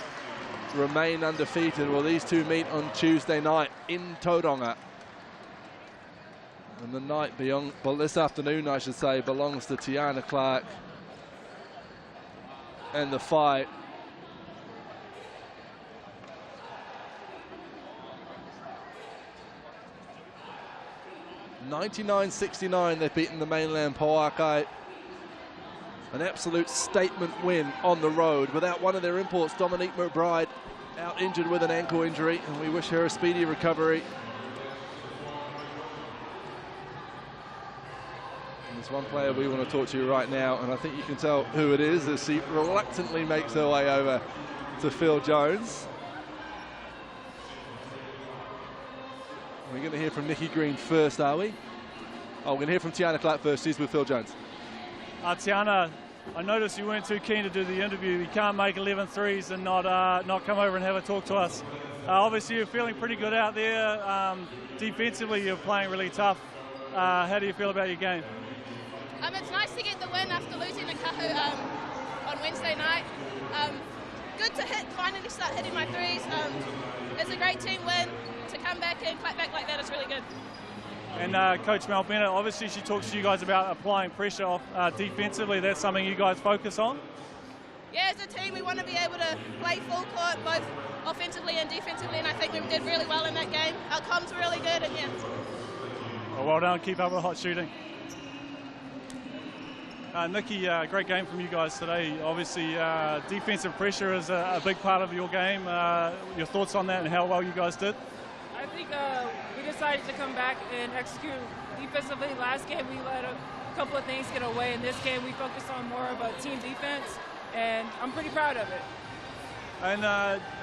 remain undefeated. Well, these two meet on Tuesday night in Tauranga. And the night beyond, well, this afternoon, I should say, belongs to Tiana Clark and the Whai. (99-69) they've beaten the Mainland Pouakai. An absolute statement win on the road without one of their imports, Dominique McBride, out injured with an ankle injury, and we wish her a speedy recovery. And there's one player we want to talk to you right now, and I think you can tell who it is as she reluctantly makes her way over to Phil Jones. We're going to hear from Nikki Green first, are we? Oh, we're going to hear from Tiana Clark first. She's with Phil Jones. Tiana, I noticed you weren't too keen to do the interview. You can't make 11 threes and not come over and have a talk to us. Obviously, you're feeling pretty good out there. Defensively, you're playing really tough. How do you feel about your game? It's nice to get the win after losing the Kahu on Wednesday night. Good to finally start hitting my threes. It's a great team win. To come back and clap back like that is really good. And Coach Mel Bennett, obviously she talks to you guys about applying pressure off defensively. That's something you guys focus on? Yeah, as a team we want to be able to play full court, both offensively and defensively, and I think we did really well in that game. Our comms were really good, and yeah. Well done, keep up with the hot shooting. Nikki, great game from you guys today. Obviously, defensive pressure is a big part of your game. Your thoughts on that and how well you guys did? I think we decided to come back and execute defensively. Last game we let a couple of things get away. In this game we focused on more of a team defense, and I'm pretty proud of it. And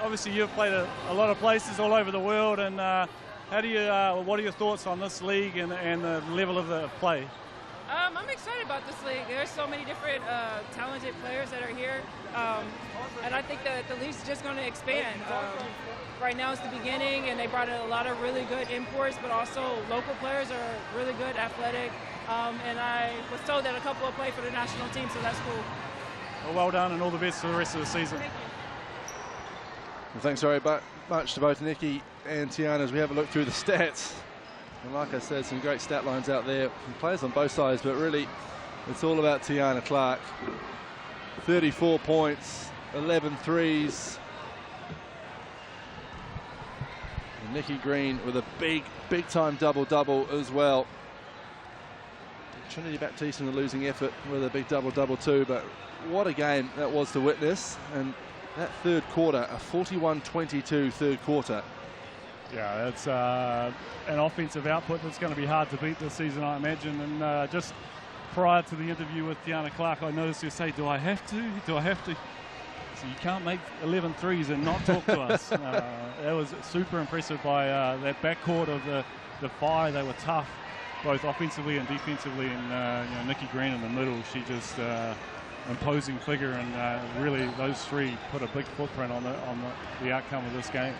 obviously you've played a lot of places all over the world, and what are your thoughts on this league and the level of the play? I'm excited about this league. There's so many different talented players that are here, and I think that the league's just going to expand. Right now it's the beginning, and they brought in a lot of really good imports, but also local players are really good, athletic, and I was told that a couple will play for the national team, so that's cool. Well done, and all the best for the rest of the season. Thank you. Well, thanks very much to both Nikki and Tiana as we have a look through the stats. And like I said, some great stat lines out there from players on both sides, but really it's all about Tiana Clark. 34 points, 11 threes. And Nikki Green with a big time double-double as well. Trinity Baptiste in the losing effort with a big double-double too, but what a game that was to witness. And that third quarter, a 41-22 third quarter. Yeah, it's an offensive output that's going to be hard to beat this season, I imagine. And just prior to the interview with Tiana Clark, I noticed you say, do I have to? Do I have to? So you can't make 11 threes and not talk to us. That was super impressive by that backcourt of the Whai. They were tough, both offensively and defensively. And Nikki Green in the middle, she just imposing figure. And really, those three put a big footprint on the outcome of this game.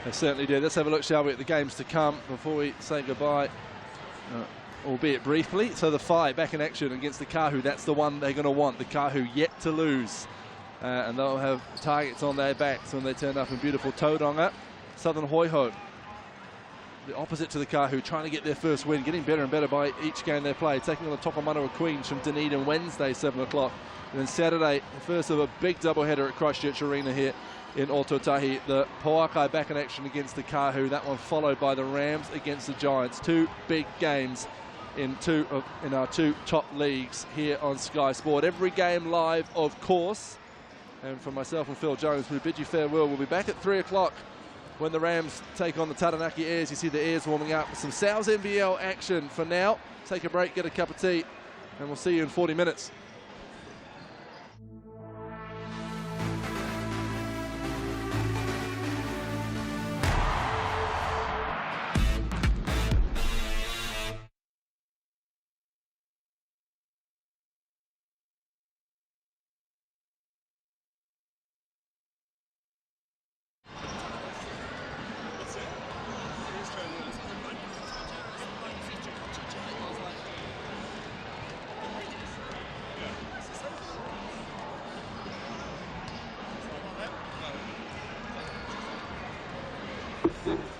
They certainly did. Let's have a look, shall we, at the games to come before we say goodbye albeit briefly. So the Whai back in action against the Kahu. That's the one they're going to want. The Kahu yet to lose. And they'll have targets on their backs when they turn up in beautiful Tauranga. Southern Hoiho, the opposite to the Kahu, trying to get their first win, getting better and better by each game they play, taking on the Tokomanawa Queens from Dunedin Wednesday, 7 o'clock. And then Saturday, the first of a big doubleheader at Christchurch Arena here in Ōtautahi. The Pouakai back in action against the Kahu. That one followed by the Rams against the Giants. Two big games in our two top leagues here on Sky Sport. Every game live, of course. And from myself and Phil Jones, we bid you farewell. We'll be back at 3 o'clock when the Rams take on the Taranaki Airs. You see the Airs warming up. Some Cowles NBL action for now. Take a break, get a cup of tea, and we'll see you in 40 minutes. Thank you.